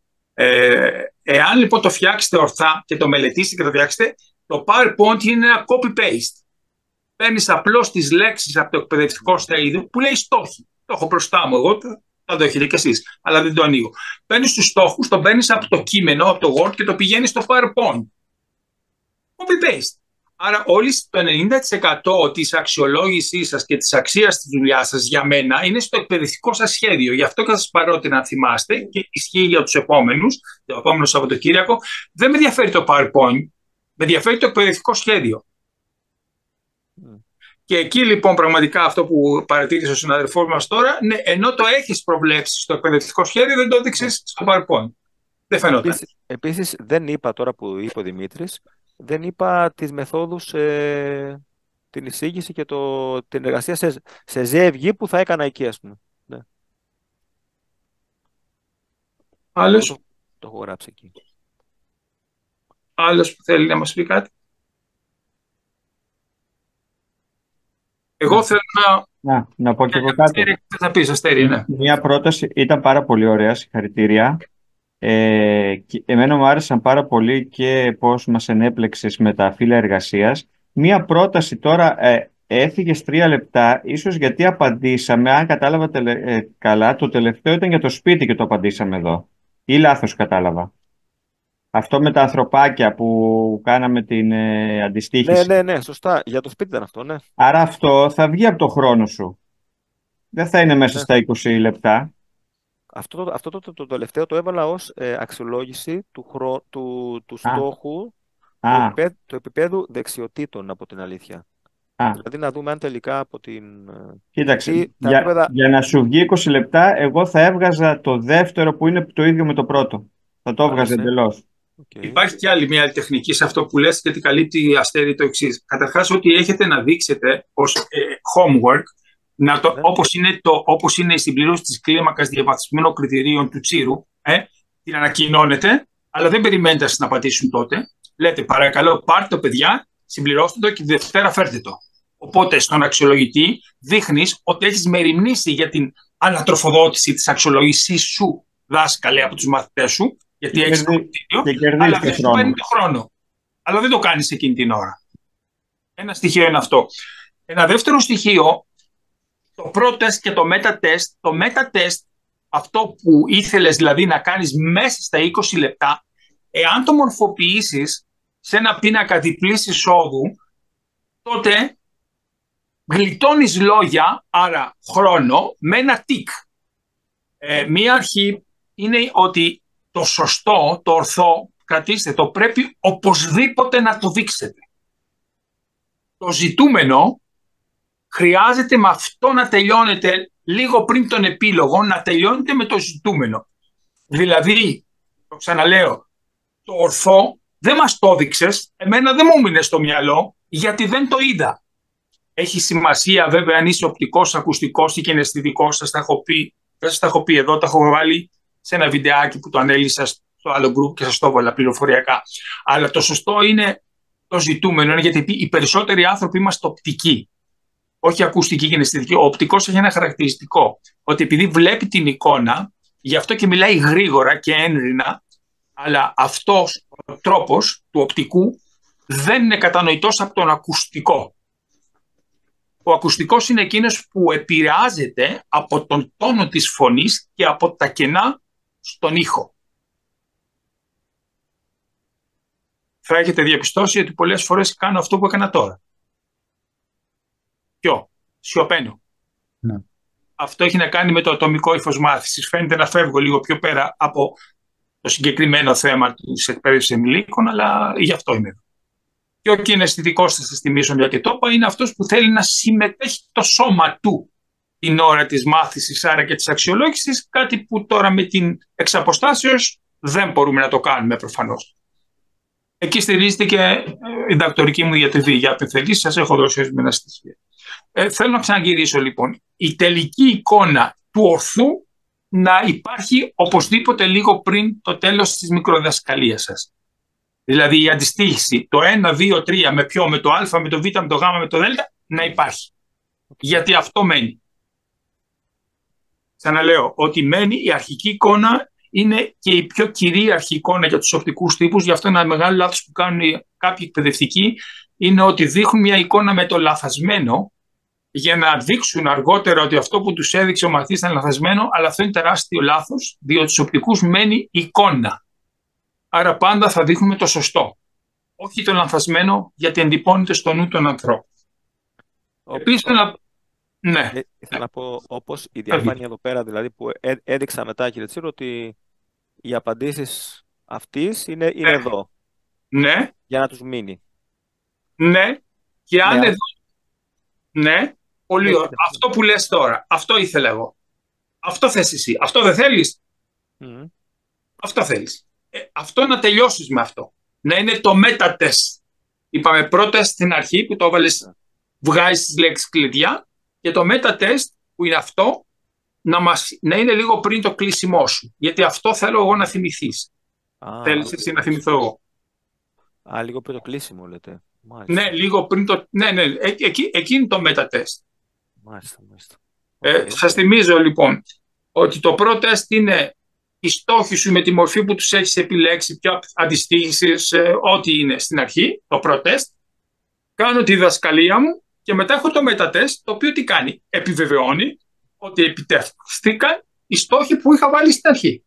εάν λοιπόν το φτιάξετε ορθά και το μελετήσετε και το φτιάξετε, το PowerPoint είναι ένα copy-paste. Παίρνεις απλώς τις λέξεις από το εκπαιδευτικό σχέδιο που λέει στόχοι. Το έχω μπροστά μου, εγώ θα το έχετε κι εσείς, αλλά δεν το ανοίγω. Παίρνεις τους στόχους, το παίρνεις από το κείμενο, από το Word και το πηγαίνεις στο PowerPoint. Copy-paste. Άρα όλοι το 90% της αξιολόγησής σας και της αξίας της δουλειάς σας για μένα είναι στο εκπαιδευτικό σας σχέδιο. Γι' αυτό και θα σας παρότρινα να θυμάστε και ισχύει για τους επόμενους, το επόμενο Σαββατοκύριακο, δεν με ενδιαφέρει το PowerPoint, με ενδιαφέρει το εκπαιδευτικό σχέδιο. Και εκεί λοιπόν πραγματικά αυτό που παρατήρησε ο συναδελφός μας τώρα, ναι, ενώ το έχεις προβλέψει στο εκπαιδευτικό σχέδιο, δεν το έδειξες στο PowerPoint. Δεν φαινόταν. Επίσης, δεν είπα τώρα που είπε ο Δημήτρης, δεν είπα τις μεθόδους, την εισήγηση και την εργασία σε ζευγή που θα έκανα εκεί, ας πούμε. Ναι. Άλλος, Το έχω γράψει εκεί. άλλος που θέλει να μας πει κάτι. Εγώ θέλω Να πω και εγώ κάτι. θα πεις, Αστέρη, ναι. Μια πρόταση ήταν πάρα πολύ ωραία, συγχαρητήρια. Και εμένα μου άρεσαν πάρα πολύ και πώς μας ενέπλεξες με τα φύλλα εργασίας. Μια πρόταση τώρα, έφυγες 3 λεπτά, ίσως γιατί απαντήσαμε, αν κατάλαβα καλά, το τελευταίο ήταν για το σπίτι και το απαντήσαμε εδώ. Ή λάθος κατάλαβα. Αυτό με τα ανθρωπάκια που κάναμε την αντιστοίχηση. Ναι, σωστά. Για το σπίτι ήταν αυτό, ναι. Άρα αυτό θα βγει από το χρόνο σου. Δεν θα είναι μέσα στα 20 λεπτά. Αυτό το τελευταίο το έβαλα ως αξιολόγηση του στόχου του επίπεδου δεξιοτήτων, από την αλήθεια. Δηλαδή να δούμε αν τελικά από την... Κοίταξε, τα επίπεδα... για να σου βγει 20 λεπτά, εγώ θα έβγαζα το δεύτερο που είναι το ίδιο με το πρώτο. Θα το έβγαζε εντελώς. Okay. Υπάρχει και άλλη μια τεχνική σε αυτό που λες, γιατί καλύπτει, Αστέρη, το εξής. Καταρχάς, ότι έχετε να δείξετε ως homework, όπως είναι η συμπληρώση της κλίμακας διαβαθμισμένων κριτηρίων του Τσίρου, την ανακοινώνετε, αλλά δεν περιμένετε να πατήσουν τότε. Λέτε, παρακαλώ, πάρτε το, παιδιά, συμπληρώστε το και τη Δευτέρα φέρτε το. Οπότε, στον αξιολογητή δείχνεις ότι έχεις μεριμνήσει για την ανατροφοδότηση της αξιολόγησής σου, δάσκαλε, από τους μαθητές σου, γιατί έχεις το κριτήριο, αλλά δεν σου παίρνει το χρόνο. Αλλά δεν το κάνεις εκείνη την ώρα. Ένα στοιχείο είναι αυτό. Ένα δεύτερο στοιχείο, το προ-τεστ και το μετα-τεστ. Το μετα-τεστ, αυτό που ήθελες δηλαδή να κάνεις μέσα στα 20 λεπτά, εάν το μορφοποιήσεις σε ένα πίνακα διπλής εισόδου, τότε γλιτώνεις λόγια, άρα χρόνο, με ένα τικ. Μία αρχή είναι ότι το σωστό, το ορθό, κρατήστε το, πρέπει οπωσδήποτε να το δείξετε. Το ζητούμενο χρειάζεται με αυτό να τελειώνετε λίγο πριν τον επίλογο, να τελειώνετε με το ζητούμενο. Δηλαδή, το ξαναλέω, το ορθό δεν μας το έδειξες, εμένα δεν μου μείνε στο μυαλό, γιατί δεν το είδα. Έχει σημασία βέβαια αν είσαι οπτικός, ακουστικός ή κιναισθητικός, σας τα έχω πει, δεν σας τα έχω πει εδώ, τα έχω βάλει σε ένα βιντεάκι που το ανέλησα στο άλλο group και σας το έβαλα πληροφοριακά. Αλλά το σωστό είναι το ζητούμενο, γιατί οι περισσότεροι άνθρωποι είμαστε οπτικοί, όχι ακουστικοί και κιναισθητικοί. Ο οπτικός έχει ένα χαρακτηριστικό, ότι επειδή βλέπει την εικόνα, γι' αυτό και μιλάει γρήγορα και ένρινα, αλλά αυτός ο τρόπος του οπτικού δεν είναι κατανοητός από τον ακουστικό. Ο ακουστικός είναι εκείνος που επηρεάζεται από τον τόνο της φωνής και από τα κενά στον ήχο. Θα έχετε διαπιστώσει ότι πολλές φορές κάνω αυτό που έκανα τώρα. Σιωπαίνω. Ναι. Αυτό έχει να κάνει με το ατομικό ύφος μάθησης. Φαίνεται να φεύγω λίγο πιο πέρα από το συγκεκριμένο θέμα της εκπαίδευσης ενηλίκων, αλλά γι' αυτό είμαι εδώ. Και ο κιναισθητικός, θα σας θυμίσω μια και το είπα, είναι αυτός που θέλει να συμμετέχει το σώμα του την ώρα της μάθησης, άρα και της αξιολόγησης, κάτι που τώρα με την εξαποστάσεως δεν μπορούμε να το κάνουμε προφανώς. Εκεί στηρίζεται και η διδακτορική μου διατριβή για απενθελήσεις, σας έχω δώσει ορισμένα στοιχεία. Θέλω να ξαναγυρίσω λοιπόν. Η τελική εικόνα του ορθού να υπάρχει οπωσδήποτε λίγο πριν το τέλος της μικροδιδασκαλίας σας. Δηλαδή η αντιστοίχηση, το 1, 2, 3 με ποιο, με το α, με το β, με το γ, με το δ, να υπάρχει. Γιατί αυτό μένει. Ξαναλέω, ότι μένει η αρχική εικόνα είναι και η πιο κυρίαρχη εικόνα για τους οπτικούς τύπους. Γι' αυτό ένα μεγάλο λάθος που κάνουν κάποιοι εκπαιδευτικοί είναι ότι δείχνουν μια εικόνα με το λαθασμένο για να δείξουν αργότερα ότι αυτό που τους έδειξε ο μαθητής ήταν λαθασμένο, αλλά αυτό είναι τεράστιο λάθος, διότι στους οπτικούς μένει εικόνα. Άρα πάντα θα δείχνουμε το σωστό, όχι το λανθασμένο, γιατί εντυπώνεται στο νου των ανθρώπων. Επίσης, ναι. Ήθελα να πω, όπως η διαφάνεια εδώ πέρα, δηλαδή που έδειξα μετά, κύριε Τσίρο, ότι οι απαντήσεις αυτής είναι εδώ. Ναι. Για να τους μείνει. Ναι. Και αν εδώ... Ναι. Πολύ ωραία. Αυτό που λες τώρα, αυτό ήθελα εγώ. Αυτό θες εσύ. Αυτό δεν θέλεις. Αυτό θέλεις. Αυτό να τελειώσεις με αυτό. Να είναι το μετα-τεστ. Είπαμε πρώτα στην αρχή που το έβαλες, βγάζεις τις λέξεις κλειδιά, και το μετα-τεστ που είναι αυτό να είναι λίγο πριν το κλείσιμό σου. Γιατί αυτό θέλω εγώ να θυμηθείς. Θέλεις εσύ να θυμηθώ εγώ. Λίγο πριν το κλείσιμο λέτε. Μάλιστα. Ναι, λίγο πριν το... Ναι, εκεί είναι το μετα-τεστ. Μάλιστα. Σας θυμίζω λοιπόν ότι το πρώτο τεστ είναι οι στόχοι σου με τη μορφή που τους έχεις επιλέξει, ποια αντιστοίχησης, ό,τι είναι στην αρχή, το πρώτο τεστ. Κάνω τη διδασκαλία μου και μετά έχω το μετατεστ, το οποίο τι κάνει? Επιβεβαιώνει ότι επιτεύχθηκαν οι στόχοι που είχα βάλει στην αρχή.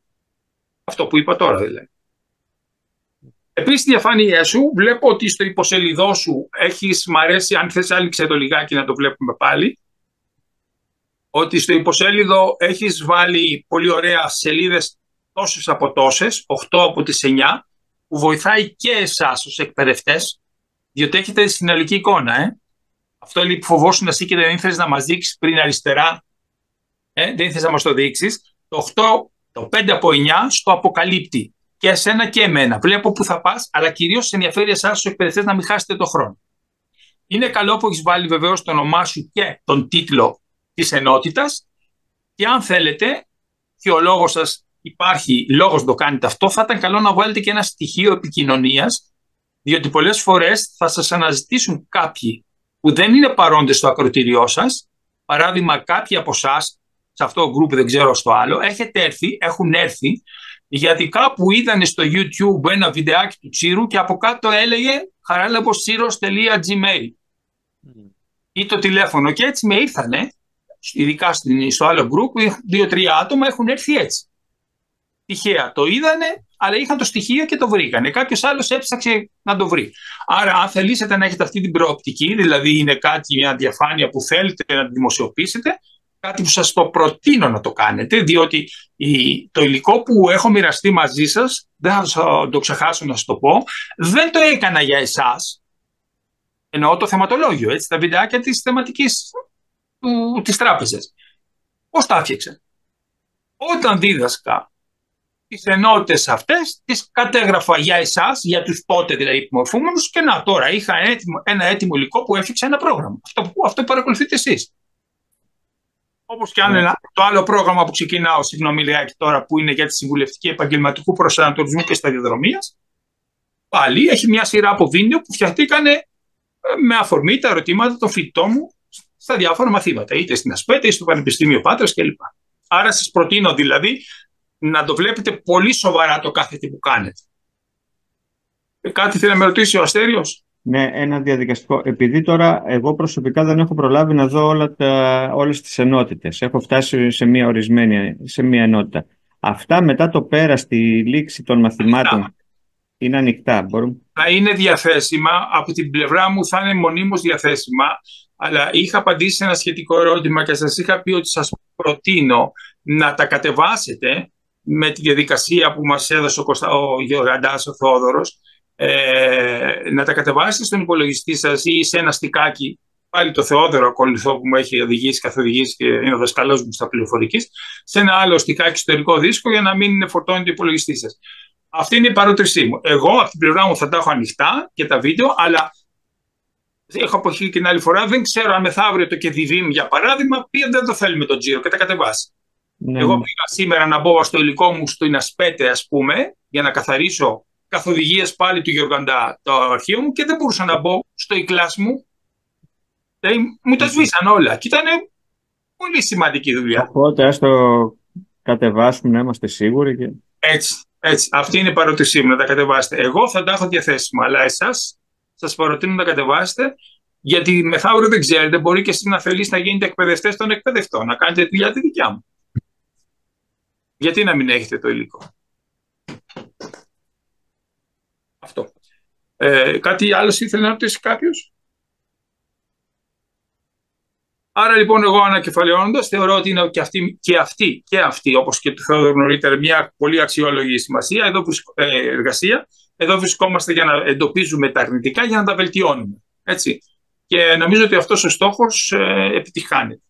Αυτό που είπα τώρα δηλαδή. Επίσης, στη διαφάνειά σου βλέπω ότι στο υποσελίδό σου έχεις, μ' αρέσει, αν θες άνοιξε το λιγάκι να το βλέπουμε πάλι, ότι στο υποσέλιδο έχεις βάλει πολύ ωραία σελίδες τόσες από τόσες, 8 από τις 9, που βοηθάει και εσάς ως εκπαιδευτές, διότι έχετε συνολική εικόνα. Αυτό λέει που φοβόσουν εσύ και δεν ήθελες να μας δείξεις πριν αριστερά. Δεν ήθελες να μας το δείξεις. Το 5 από 9 στο αποκαλύπτει και εσένα και εμένα. Βλέπω που θα πας, αλλά κυρίως σε ενδιαφέρει εσάς τους εκπαιδευτές να μην χάσετε τον χρόνο. Είναι καλό που έχεις βάλει βεβαίως το όνομά σου και τον τίτλο της ενότητας και αν θέλετε και ο λόγος σας υπάρχει λόγος να το κάνετε αυτό, θα ήταν καλό να βάλετε και ένα στοιχείο επικοινωνίας, διότι πολλές φορές θα σας αναζητήσουν κάποιοι που δεν είναι παρόντες στο ακροτήριό σας. Παράδειγμα, κάποιοι από εσάς, σε αυτό το group δεν ξέρω στο άλλο, έχουν έρθει γιατί κάπου είδανε στο YouTube ένα βιντεάκι του Τσίρου και από κάτω έλεγε haralambostsiros.gmail ή το τηλέφωνο και έτσι με ήρθανε, ειδικά στο άλλο group, 2-3 άτομα έχουν έρθει έτσι. Τυχαία το είδανε, αλλά είχαν το στοιχείο και το βρήκανε. Κάποιος άλλος έψαξε να το βρει. Άρα, αν θελήσετε να έχετε αυτή την προοπτική, δηλαδή είναι μια διαφάνεια που θέλετε να δημοσιοποιήσετε, κάτι που σας το προτείνω να το κάνετε, διότι το υλικό που έχω μοιραστεί μαζί σας, δεν θα το ξεχάσω να σας το πω, δεν το έκανα για εσάς. Εννοώ το θεματολόγιο, έτσι, τα βιντεάκια της θεματικής της τράπεζας. Πώς τα έφτιαξα? Όταν δίδασκα τις ενότητες αυτές, τις κατέγραφα για εσάς, για τους τότε δηλαδή επιμορφούμενους και να τώρα είχα ένα έτοιμο υλικό που έφτιαξα ένα πρόγραμμα. Αυτό που παρακολουθείτε εσείς. Όπως και αν το άλλο πρόγραμμα που ξεκινάω, συγγνώμη λιγάκι τώρα, που είναι για τη συμβουλευτική επαγγελματικού προσανατολισμού και σταδιοδρομίας, πάλι έχει μια σειρά από βίντεο που φτιαχτήκανε με αφορμή τα ερωτήματα των φοιτητών μου στα διάφορα μαθήματα, είτε στην ΑΣΠΕΤ, είτε στο Πανεπιστήμιο Πάτρας κλπ. Άρα σας προτείνω δηλαδή να το βλέπετε πολύ σοβαρά το κάθε τι που κάνετε. Κάτι θέλει να με ρωτήσει ο Αστέριος? Ναι, ένα διαδικαστικό. Επειδή τώρα εγώ προσωπικά δεν έχω προλάβει να δω όλες τις ενότητες. Έχω φτάσει σε μία ενότητα. Αυτά μετά το πέρα στη λήξη των μαθημάτων είναι ανοιχτά. Θα είναι διαθέσιμα. Από την πλευρά μου θα είναι μονίμως διαθέσιμα. Αλλά είχα απαντήσει σε ένα σχετικό ερώτημα και σας είχα πει ότι σας προτείνω να τα κατεβάσετε με τη διαδικασία που μας έδωσε ο Γεωργαντάς, ο Θόδωρος, να τα κατεβάσετε στον υπολογιστή σας ή σε ένα στικάκι. Πάλι το Θεόδωρο ακολουθώ που μου έχει οδηγήσει, καθοδηγήσει και είναι ο δασκαλός μου στα πληροφορικής, σε ένα άλλο στικάκι εσωτερικό δίσκο για να μην φορτώνει το υπολογιστή σας. Αυτή είναι η παρότρινσή μου. Εγώ από την πλευρά μου θα τα έχω ανοιχτά και τα βίντεο, αλλά έχω αποχή και την άλλη φορά. Δεν ξέρω αν μεθαύριο το Κεδιδίμ, για παράδειγμα, δεν το θέλει με τον Τζίρο και τα κατεβάσει. Ναι. Εγώ πήγα σήμερα να μπω στο υλικό μου στο Ινασπέτε, ας πούμε, για να καθαρίσω καθοδηγίες πάλι του Γεωργαντά το αρχείο μου και δεν μπορούσα να μπω στο e-class μου. Μου τα σβήσαν όλα και ήταν πολύ σημαντική δουλειά. Οπότε ας το κατεβάσουμε να είμαστε σίγουροι. Και... Έτσι. Αυτή είναι η παρότρινσή μου, να τα κατεβάσετε. Εγώ θα τα έχω διαθέσιμα, αλλά εσάς σας παροτρύνω να τα κατεβάσετε, γιατί μεθαύριο δεν ξέρετε, μπορεί και εσείς να θελήσετε να γίνετε εκπαιδευτές των εκπαιδευτών, να κάνετε τη δουλειά τη δικιά μου. Γιατί να μην έχετε το υλικό? Αυτό. Κάτι άλλο ήθελε να ρωτήσει κάποιος? Άρα λοιπόν εγώ ανακεφαλαιώνοντας θεωρώ ότι είναι και αυτή όπως και το Θεόδωρο νωρίτερα μια πολύ αξιόλογη σημασία εργασία. Εδώ βρισκόμαστε για να εντοπίζουμε τα αρνητικά για να τα βελτιώνουμε. Έτσι. Και νομίζω ότι αυτός ο στόχος επιτυχάνεται.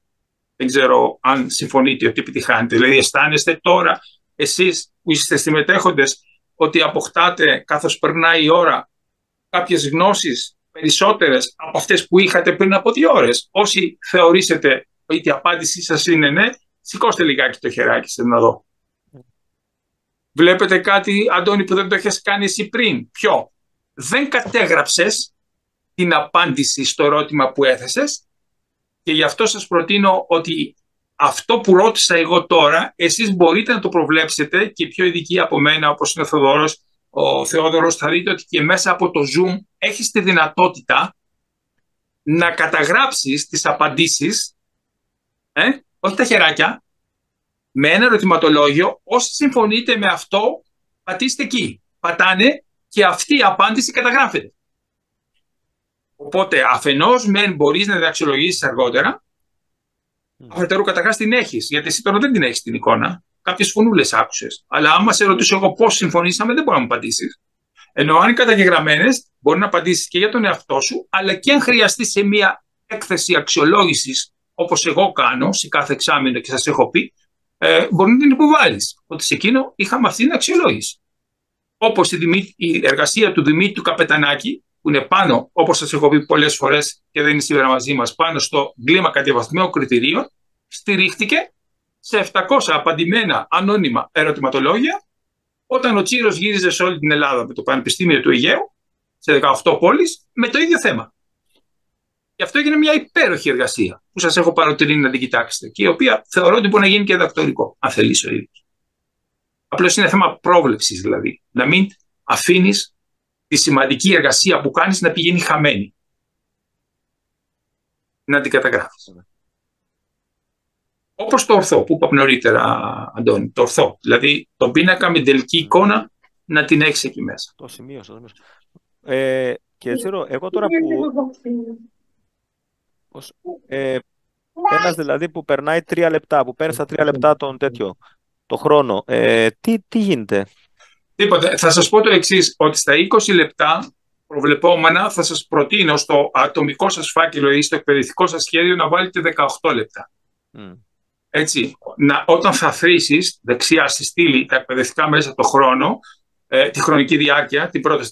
Δεν ξέρω αν συμφωνείτε ότι επιτυχάνεται. Δηλαδή αισθάνεστε τώρα εσείς που είστε συμμετέχοντες ότι αποκτάτε καθώς περνάει η ώρα κάποιες γνώσεις περισσότερες από αυτές που είχατε πριν από 2 ώρες. Όσοι θεωρήσετε ότι η απάντησή σας είναι ναι, σηκώστε λιγάκι το χεράκι σας να δω. Βλέπετε κάτι, Αντώνη, που δεν το έχεις κάνει εσύ πριν? Ποιο? Δεν κατέγραψες την απάντηση στο ερώτημα που έθεσες και γι' αυτό σας προτείνω ότι αυτό που ρώτησα εγώ τώρα, εσείς μπορείτε να το προβλέψετε και πιο ειδικοί από μένα, όπως είναι ο Θεόδωρος, θα δείτε ότι και μέσα από το Zoom έχεις τη δυνατότητα να καταγράψεις τις απαντήσεις, όχι τα χεράκια, με ένα ερωτηματολόγιο. Όσοι συμφωνείτε με αυτό, πατήστε εκεί. Πατάνε και αυτή η απάντηση καταγράφεται. Οπότε αφενός μπορείς να την αξιολογήσεις αργότερα, αφετέρου καταρχάς την έχεις, γιατί εσύ τώρα δεν την έχεις την εικόνα. Κάποιες φωνούλες άκουσες. Αλλά άμα σε ρωτήσω εγώ πώς συμφωνήσαμε, δεν μπορεί να μου απαντήσεις. Ενώ αν είναι καταγεγραμμένες, μπορεί να απαντήσεις και για τον εαυτό σου, αλλά και αν χρειαστεί σε μια έκθεση αξιολόγησης, όπως εγώ κάνω σε κάθε εξάμηνο και σας έχω πει, μπορεί να την υποβάλεις. Ότι σε εκείνο είχαμε αυτή την αξιολόγηση. Όπως η εργασία του Δημήτρου Καπετανάκη, που είναι πάνω, όπως σας έχω πει πολλές φορές και δεν είναι σήμερα μαζί μας, πάνω στο κλίμακα διαβαθμιών κριτηρίων, στηρίχτηκε σε 700 απαντημένα ανώνυμα ερωτηματολόγια, όταν ο Τσίρος γύριζε σε όλη την Ελλάδα με το Πανεπιστήμιο του Αιγαίου, σε 18 πόλεις, με το ίδιο θέμα. Και αυτό έγινε μια υπέροχη εργασία που σας έχω παροτρύνει να την κοιτάξετε και η οποία θεωρώ ότι μπορεί να γίνει και διδακτορικό, αν θελήσει ο ίδιος. Απλώς είναι θέμα πρόβλεψης, δηλαδή. Να μην αφήνεις τη σημαντική εργασία που κάνεις να πηγαίνει χαμένη. Να την καταγράφεις. Όπως το ορθό που είπα νωρίτερα, Αντώνη. Το ορθό. Δηλαδή, τον πίνακα με την τελική εικόνα να την έχεις εκεί μέσα. Το σημείωσα. Και ξέρω, εγώ τώρα που... ένας δηλαδή που περνάει 3 λεπτά, που παίρνει στα 3 λεπτά το χρόνο, τι γίνεται? Τίποτα. Θα σας πω το εξής, ότι στα 20 λεπτά προβλεπόμενα θα σας προτείνω στο ατομικό σας φάκελο ή στο εκπαιδευτικό σας σχέδιο να βάλετε 18 λεπτά. Έτσι, όταν θα θρήσεις δεξιά στη στήλη τα εκπαιδευτικά μέσα το χρόνο, τη χρονική διάρκεια, την πρώτη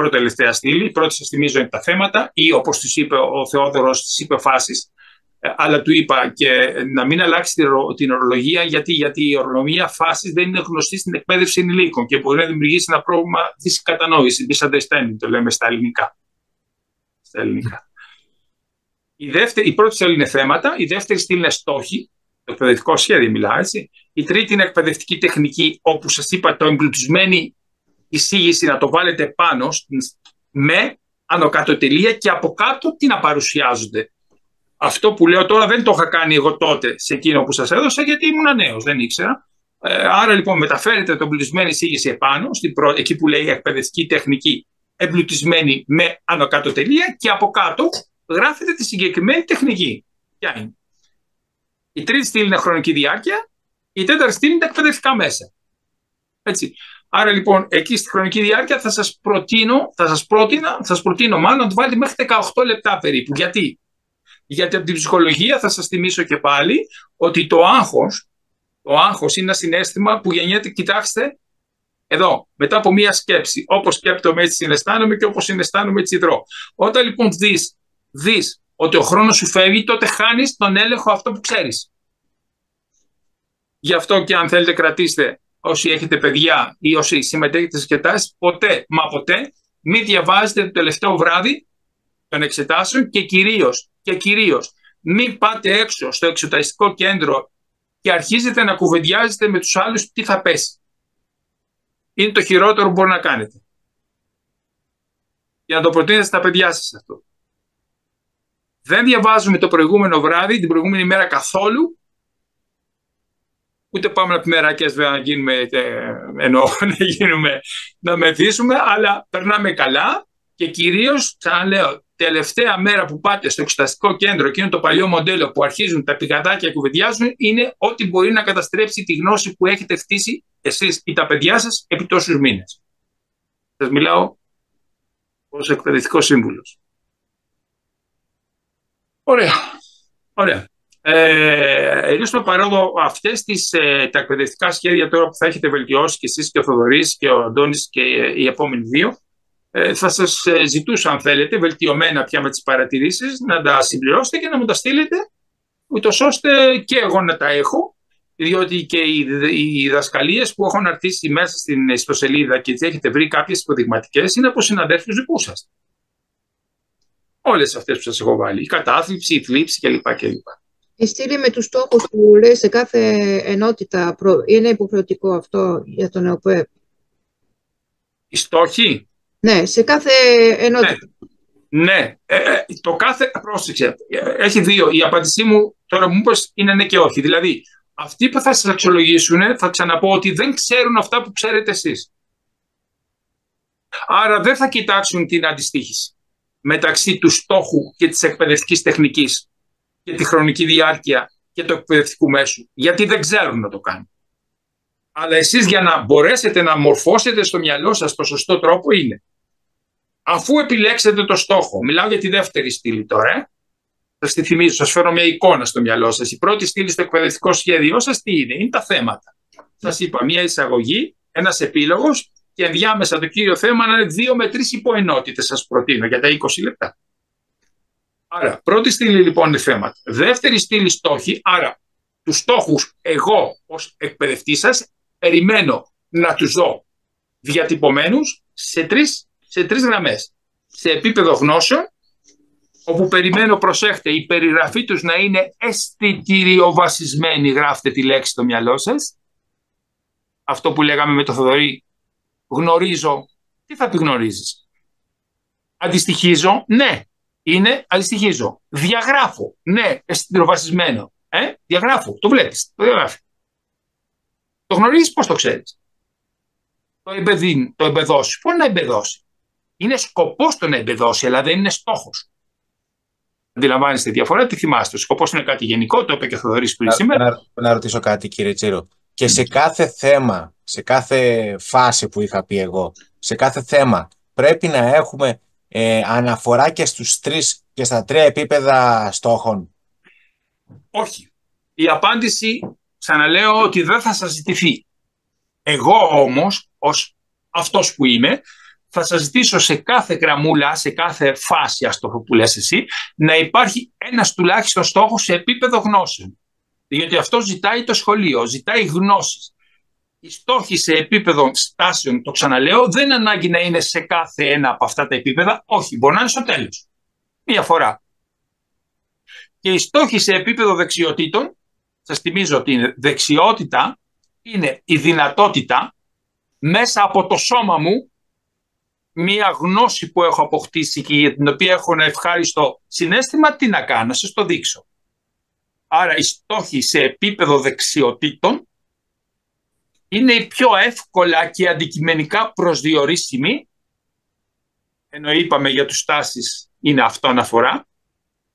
τελευταία στήλη, η πρώτη σας θυμίζω είναι τα θέματα ή όπως τους είπε ο Θεόδωρος, τις είπε φάσεις, αλλά του είπα και να μην αλλάξει την ορολογία, γιατί η ορολογία φάσης δεν είναι γνωστή στην εκπαίδευση ενηλίκων και μπορεί να δημιουργήσει ένα πρόβλημα δυσκατανόηση, misunderstanding, το λέμε στα ελληνικά. Η πρώτη στήλη είναι θέματα, η δεύτερη στήλη είναι στόχοι, το εκπαιδευτικό σχέδιο μιλάω, έτσι. Η τρίτη είναι εκπαιδευτική τεχνική, όπου σας είπα το εμπλουτισμένη εισήγηση να το βάλετε πάνω με άνω κάτω τελεία και από κάτω τι να παρουσιάζονται. Αυτό που λέω τώρα δεν το είχα κάνει εγώ τότε σε εκείνο που σας έδωσα, γιατί ήμουν νέος, δεν ήξερα. Άρα λοιπόν μεταφέρετε το εμπλουτισμένη εισήγηση επάνω, εκεί που λέει εκπαιδευτική τεχνική, εμπλουτισμένη με άνω κάτω τελεία και από κάτω γράφετε τη συγκεκριμένη τεχνική. Ποια είναι? Η τρίτη στήλη είναι χρονική διάρκεια, η τέταρτη στήλη είναι τα εκπαιδευτικά μέσα. Έτσι. Άρα λοιπόν εκεί στη χρονική διάρκεια θα σας προτείνω μάλλον να το βάλετε μέχρι 18 λεπτά περίπου. Γιατί? Γιατί από την ψυχολογία θα σας θυμίσω και πάλι ότι το άγχος είναι ένα συναίσθημα που γεννιέται, κοιτάξτε, εδώ, μετά από μία σκέψη. Όπως σκέπτομαι έτσι συναισθάνομαι και όπως συναισθάνομαι έτσι δρώ. Όταν λοιπόν δεις ότι ο χρόνος σου φεύγει, τότε χάνεις τον έλεγχο αυτό που ξέρεις. Γι' αυτό και αν θέλετε κρατήστε, όσοι έχετε παιδιά ή όσοι συμμετέχετε στις εξετάσεις, ποτέ μην διαβάζετε το τελευταίο βράδυ των εξετάσεων και κυρίως μην πάτε έξω στο εξεταστικό κέντρο και αρχίζετε να κουβεντιάζετε με τους άλλους τι θα πέσει. Είναι το χειρότερο που μπορεί να κάνετε. Για να το προτείνετε στα παιδιά σας αυτό. Δεν διαβάζουμε το προηγούμενο βράδυ, την προηγούμενη μέρα καθόλου. Ούτε πάμε από μεράκες να γίνουμε, να μεθύσουμε, αλλά περνάμε καλά και κυρίως, ξαναλέω, τελευταία μέρα που πάτε στο εξεταστικό κέντρο, εκείνο το παλιό μοντέλο που αρχίζουν τα πηγαδάκια και κουβεντιάζουν, είναι ότι μπορεί να καταστρέψει τη γνώση που έχετε χτίσει εσείς ή τα παιδιά σας επί τόσους μήνες. Σας μιλάω ως εκπαιδευτικός σύμβουλος. Ωραία. Ελπίζω στο παρόδο αυτές τα εκπαιδευτικά σχέδια τώρα που θα έχετε βελτιώσει και εσείς και ο Θοδωρής και ο Αντώνης και οι επόμενοι δύο, θα σας ζητούσα αν θέλετε βελτιωμένα πια με τις παρατηρήσεις να τα συμπληρώσετε και να μου τα στείλετε, ούτως ώστε και εγώ να τα έχω, διότι και οι διδασκαλίες που έχω αναρτήσει μέσα στην ιστοσελίδα και τις έχετε βρει κάποιες υποδειγματικές είναι από συναδέλφους δικούς σας. Όλες αυτές που σας έχω βάλει, η κατάθλιψη, η θλίψη κλπ. Η στήλη με τους στόχους που λέει σε κάθε ενότητα είναι υποχρεωτικό αυτό για τον ΕΟΠΕΠ? Οι στόχοι? Ναι, σε κάθε ενότητα. Ναι. Το κάθε, πρόσεξε, έχει δύο. Η απάντησή μου τώρα μου είπες είναι ναι και όχι. Δηλαδή, αυτοί που θα σας αξιολογήσουν θα ξαναπώ ότι δεν ξέρουν αυτά που ξέρετε εσείς. Άρα δεν θα κοιτάξουν την αντιστοίχηση μεταξύ του στόχου και της εκπαιδευτικής τεχνικής και τη χρονική διάρκεια και του εκπαιδευτικού μέσου, γιατί δεν ξέρουν να το κάνουν. Αλλά εσείς για να μπορέσετε να μορφώσετε στο μυαλό σας το σωστό τρόπο είναι, αφού επιλέξετε το στόχο, μιλάω για τη δεύτερη στήλη τώρα, Σας τη θυμίζω, σας φέρω μια εικόνα στο μυαλό σας. Η πρώτη στήλη στο εκπαιδευτικό σχέδιό σας τι είναι? Είναι τα θέματα. Σας είπα, μια εισαγωγή, ένας επίλογος και ενδιάμεσα το κύριο θέμα να είναι 2 με 3 υποενότητες, σας προτείνω, για τα 20 λεπτά. Άρα, πρώτη στήλη λοιπόν είναι θέματα. Δεύτερη στήλη στόχοι, άρα τους στόχους εγώ ως εκπαιδευτής σας περιμένω να τους δω διατυπωμένους σε τρεις γραμμές. Σε επίπεδο γνώσεων, όπου περιμένω, προσέχτε, η περιγραφή τους να είναι αισθητηριοβασισμένη, γράφτε τη λέξη στο μυαλό σας. Αυτό που λέγαμε με το Θοδωρή, γνωρίζω, τι θα πει γνωρίζεις? Αντιστοιχίζω, ναι, είναι αντιστοιχίζω. Διαγράφω, ναι, αισθητηριοβασισμένο. Διαγράφω, το βλέπεις, το διαγράφει. Το γνωρίζεις, πώς το ξέρεις? Το εμπεδώσει. Πώς να εμπεδώσει? Είναι σκοπός το να εμπεδώσει, αλλά δεν είναι στόχος. Αντιλαμβάνεστε τη διαφορά, τι θυμάστε? Ο σκοπός είναι κάτι γενικό, το είπε και ο Θοδωρής πριν σήμερα. Να ρωτήσω κάτι, κύριε Τσίρο. Και σε κάθε θέμα, σε κάθε φάση που είχα πει εγώ, σε κάθε θέμα πρέπει να έχουμε αναφορά και και στα 3 επίπεδα στόχων? Όχι. Η απάντηση, ξαναλέω, ότι δεν θα σας ζητηθεί. Εγώ όμως, ως αυτός που είμαι, θα σας ζητήσω σε κάθε γραμμούλα, σε κάθε φάση, ας το που λες εσύ, να υπάρχει ένας τουλάχιστον στόχος σε επίπεδο γνώσεων. Γιατί αυτό ζητάει το σχολείο, ζητάει γνώσεις. Οι στόχοι σε επίπεδο στάσεων, το ξαναλέω, δεν ανάγκη να είναι σε κάθε ένα από αυτά τα επίπεδα. Όχι, μπορεί να είναι στο τέλος. Μία φορά. Και οι στόχοι σε επίπεδο δεξιοτήτων, σας θυμίζω ότι η δεξιότητα είναι η δυνατότητα μέσα από το σώμα μου, μία γνώση που έχω αποκτήσει και για την οποία έχω ένα ευχάριστο συναίσθημα, τι να κάνω, να σας το δείξω. Άρα οι στόχοι σε επίπεδο δεξιοτήτων είναι οι πιο εύκολα και αντικειμενικά προσδιορίσιμοι, ενώ είπαμε για τους τάσεις είναι αυτό αναφορά,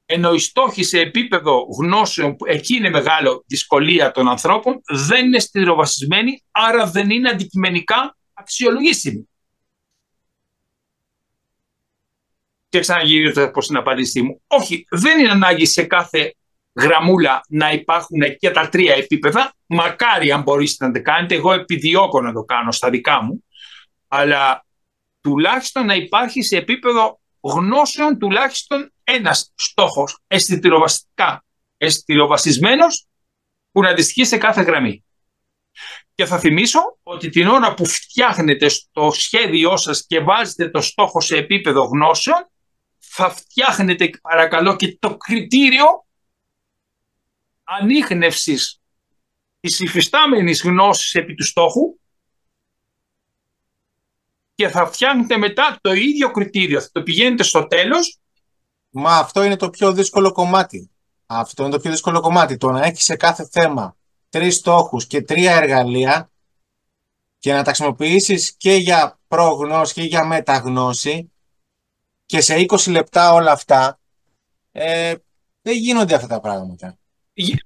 ενώ οι στόχοι σε επίπεδο γνώσεων, που εκεί είναι μεγάλο δυσκολία των ανθρώπων, δεν είναι στηροβασισμένοι, άρα δεν είναι αντικειμενικά αξιολογήσιμοι. Και ξαναγυρίζω προς την απάντησή μου. Όχι, δεν είναι ανάγκη σε κάθε γραμμούλα να υπάρχουν και τα 3 επίπεδα. Μακάρι αν μπορείτε να το κάνετε, εγώ επιδιώκω να το κάνω στα δικά μου, αλλά τουλάχιστον να υπάρχει σε επίπεδο γνώσεων τουλάχιστον ένας στόχος αισθητηροβασισμένος που να αντιστοιχεί σε κάθε γραμμή. Και θα θυμίσω ότι την ώρα που φτιάχνετε στο σχέδιό σας και βάζετε το στόχο σε επίπεδο γνώσεων, θα φτιάχνετε παρακαλώ και το κριτήριο ανίχνευσης της υφιστάμενης γνώσης επί του στόχου και θα φτιάχνετε μετά το ίδιο κριτήριο. Θα το πηγαίνετε στο τέλος. Μα αυτό είναι το πιο δύσκολο κομμάτι. Αυτό είναι το πιο δύσκολο κομμάτι. Το να έχει σε κάθε θέμα 3 στόχους και 3 εργαλεία και να τα χρησιμοποιήσεις και για προγνώση και για μεταγνώση και σε 20 λεπτά όλα αυτά, δεν γίνονται αυτά τα πράγματα.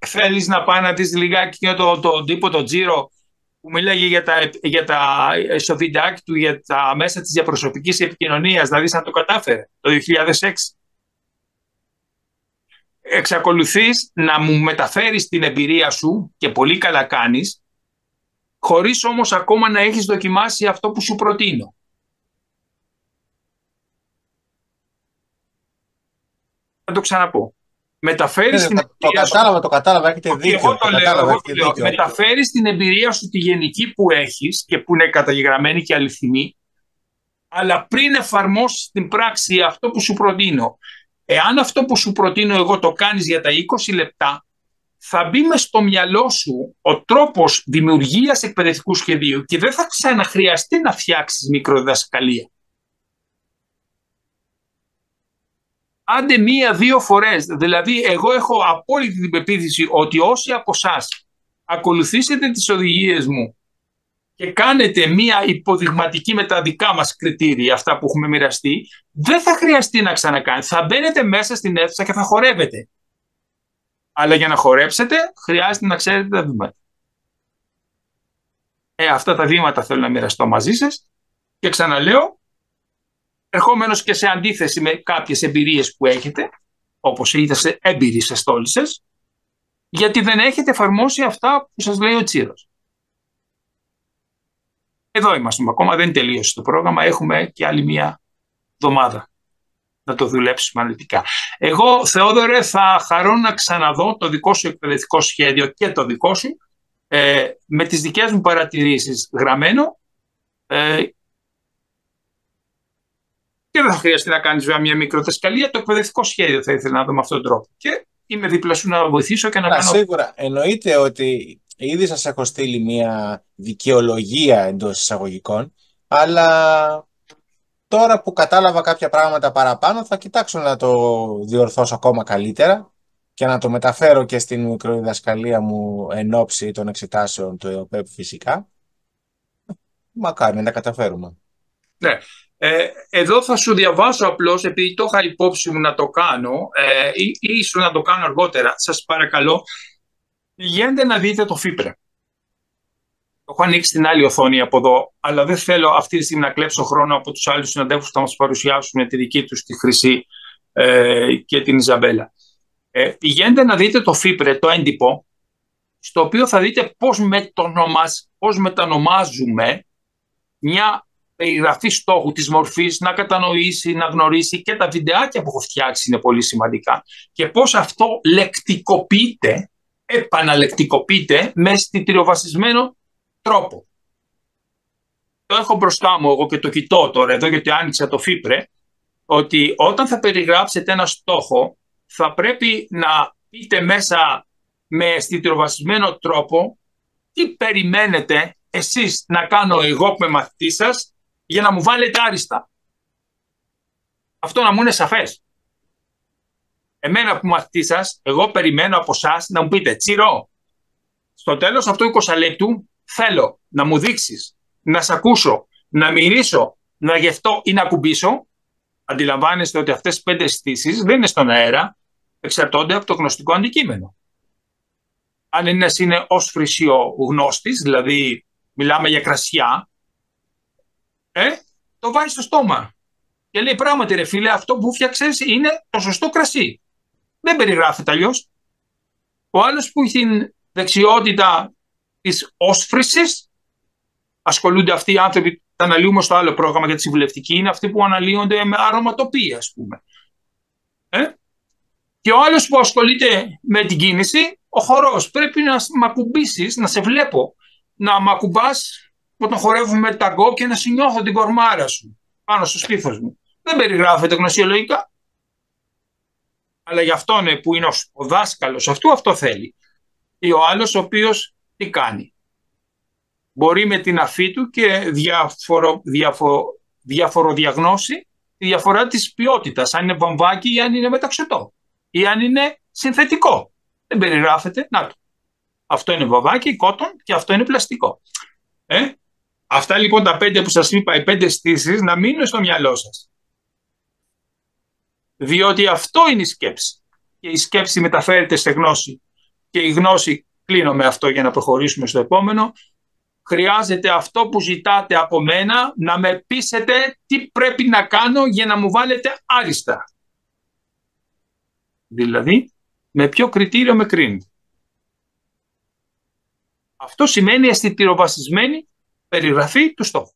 Θέλεις να πάει να δεις λιγάκι τον τύπο, τον Τζίρο, που μίλαγε στο βιντεάκι του για τα μέσα της διαπροσωπικής επικοινωνίας, να δεις αν το κατάφερε το 2006. Εξακολουθείς να μου μεταφέρεις την εμπειρία σου και πολύ καλά κάνεις, χωρίς όμως ακόμα να έχεις δοκιμάσει αυτό που σου προτείνω. Θα το ξαναπώ. Μεταφέρεις την εμπειρία σου. Το κατάλαβα, έχετε δίκιο. Μεταφέρεις την εμπειρία σου τη γενική που έχεις και που είναι καταγεγραμμένη και αληθινή, αλλά πριν εφαρμόσεις στην πράξη αυτό που σου προτείνω. Εάν αυτό που σου προτείνω εγώ το κάνεις για τα 20 λεπτά, θα μπει μες στο μυαλό σου ο τρόπος δημιουργίας εκπαιδευτικού σχεδίου και δεν θα ξαναχρειαστεί να φτιάξεις μικροδιδασκαλία. Άντε 1-2 φορές. Δηλαδή, εγώ έχω απόλυτη την πεποίθηση ότι όσοι από εσάς ακολουθήσετε τις οδηγίες μου και κάνετε μία υποδειγματική με τα δικά μας κριτήρια, αυτά που έχουμε μοιραστεί, δεν θα χρειαστεί να ξανακάνετε. Θα μπαίνετε μέσα στην αίθουσα και θα χορεύετε. Αλλά για να χορέψετε, χρειάζεται να ξέρετε τα βήματα. Αυτά τα βήματα θέλω να μοιραστώ μαζί σας και ξαναλέω, ερχόμενος και σε αντίθεση με κάποιες εμπειρίες που έχετε, όπως είστε έμπειροι σε στόλισσες, γιατί δεν έχετε εφαρμόσει αυτά που σας λέει ο Τσίρος. Εδώ είμαστε ακόμα, δεν τελείωσε το πρόγραμμα, έχουμε και άλλη μία εβδομάδα να το δουλέψουμε αναλυτικά. Εγώ, Θεόδωρε, θα χαρώ να ξαναδώ το δικό σου εκπαιδευτικό σχέδιο και το δικό σου, με τις δικές μου παρατηρήσεις γραμμένο, και δεν θα χρειαστεί να κάνεις βέβαια μια μικροδασκαλία. Το εκπαιδευτικό σχέδιο θα ήθελα να δω με αυτόν τον τρόπο. Και είμαι δίπλα σου να βοηθήσω και να κάνω. Σίγουρα. Εννοείται ότι ήδη σας έχω στείλει μια δικαιολογία εντός εισαγωγικών, αλλά τώρα που κατάλαβα κάποια πράγματα παραπάνω, θα κοιτάξω να το διορθώσω ακόμα καλύτερα και να το μεταφέρω και στην μικροδιδασκαλία μου εν ώψη των εξετάσεων του ΕΟΠΕΠ φυσικά. Μακάρι να τα καταφέρουμε. Ναι. Εδώ θα σου διαβάσω απλώς, επειδή το είχα υπόψη μου να το κάνω, ή ίσως να το κάνω αργότερα. Σας παρακαλώ, πηγαίνετε να δείτε το ΦΥΠΡΕ. Το έχω ανοίξει στην άλλη οθόνη από εδώ, αλλά δεν θέλω αυτή τη στιγμή να κλέψω χρόνο από τους άλλους συναντέλφους που θα μας παρουσιάσουν τη δική τους, τη Χρυσή και την Ιζαμπέλα. Πηγαίνετε να δείτε το ΦΥΠΡΕ, το έντυπο, στο οποίο θα δείτε πώς μετανομάζουμε μια περιγραφή στόχου της μορφής, να κατανοήσει, να γνωρίσει, και τα βιντεάκια που έχω φτιάξει είναι πολύ σημαντικά, και πώς αυτό λεκτικοποιείται, επαναλεκτικοποιείται με αισθητηριοβασισμένο τρόπο. Το έχω μπροστά μου εγώ και το κοιτώ τώρα εδώ, γιατί άνοιξα το ΦΥΠΡΕ, ότι όταν θα περιγράψετε ένα στόχο θα πρέπει να πείτε μέσα με αισθητηριοβασισμένο τρόπο τι περιμένετε εσείς να κάνω εγώ που είμαι μαθητής σας για να μου βάλετε άριστα. Αυτό να μου είναι σαφές. Εμένα που μαθητής σας, εγώ περιμένω από εσάς να μου πείτε: Τσίρο, στο τέλος αυτού 20 λεπτού θέλω να μου δείξεις, να σε ακούσω, να μυρίσω, να γευτώ ή να κουμπίσω. Αντιλαμβάνεστε ότι αυτές οι 5 αισθήσεις δεν είναι στον αέρα, εξαρτώνται από το γνωστικό αντικείμενο. Αν ένας είναι ως φρυσιο γνώστης, δηλαδή μιλάμε για κρασιά, το βάζει στο στόμα και λέει: πράγματι ρε φίλε, αυτό που φτιάξες είναι το σωστό κρασί. Δεν περιγράφεται αλλιώς. Ο άλλος που έχει την δεξιότητα της όσφρησης, ασχολούνται αυτοί οι άνθρωποι, τα αναλύουμε στο άλλο πρόγραμμα για τη συμβουλευτική, είναι αυτοί που αναλύονται με αρωματοποιία, ας πούμε. Και ο άλλος που ασχολείται με την κίνηση, ο χορός, πρέπει να μ' ακουμπήσεις, να σε βλέπω, να μ' ακουμπάς όταν χορεύουμε ταγκό και να συνιώθω την κορμάρα σου πάνω στο στήθος μου. Δεν περιγράφεται γνωσιολογικά. Αλλά για αυτόν που είναι ο δάσκαλος αυτού, αυτό θέλει. Ή ο άλλος ο οποίος τι κάνει? Μπορεί με την αφή του και διαφοροδιαγνώσει τη διαφορά της ποιότητας, αν είναι βαμβάκι ή αν είναι μεταξωτό ή αν είναι συνθετικό. Δεν περιγράφεται. Να το. Αυτό είναι βαμβάκι, κότον, και αυτό είναι πλαστικό. Αυτά λοιπόν τα 5 που σας είπα, οι 5 αισθήσεις, να μείνουν στο μυαλό σας. Διότι αυτό είναι η σκέψη. Και η σκέψη μεταφέρεται σε γνώση. Και η γνώση, κλείνω με αυτό για να προχωρήσουμε στο επόμενο, χρειάζεται αυτό που ζητάτε από μένα, να με πείσετε τι πρέπει να κάνω για να μου βάλετε άριστα. Δηλαδή, με ποιο κριτήριο με κρίνετε. Αυτό σημαίνει αισθητηροβασισμένη περιγραφή του στόχου.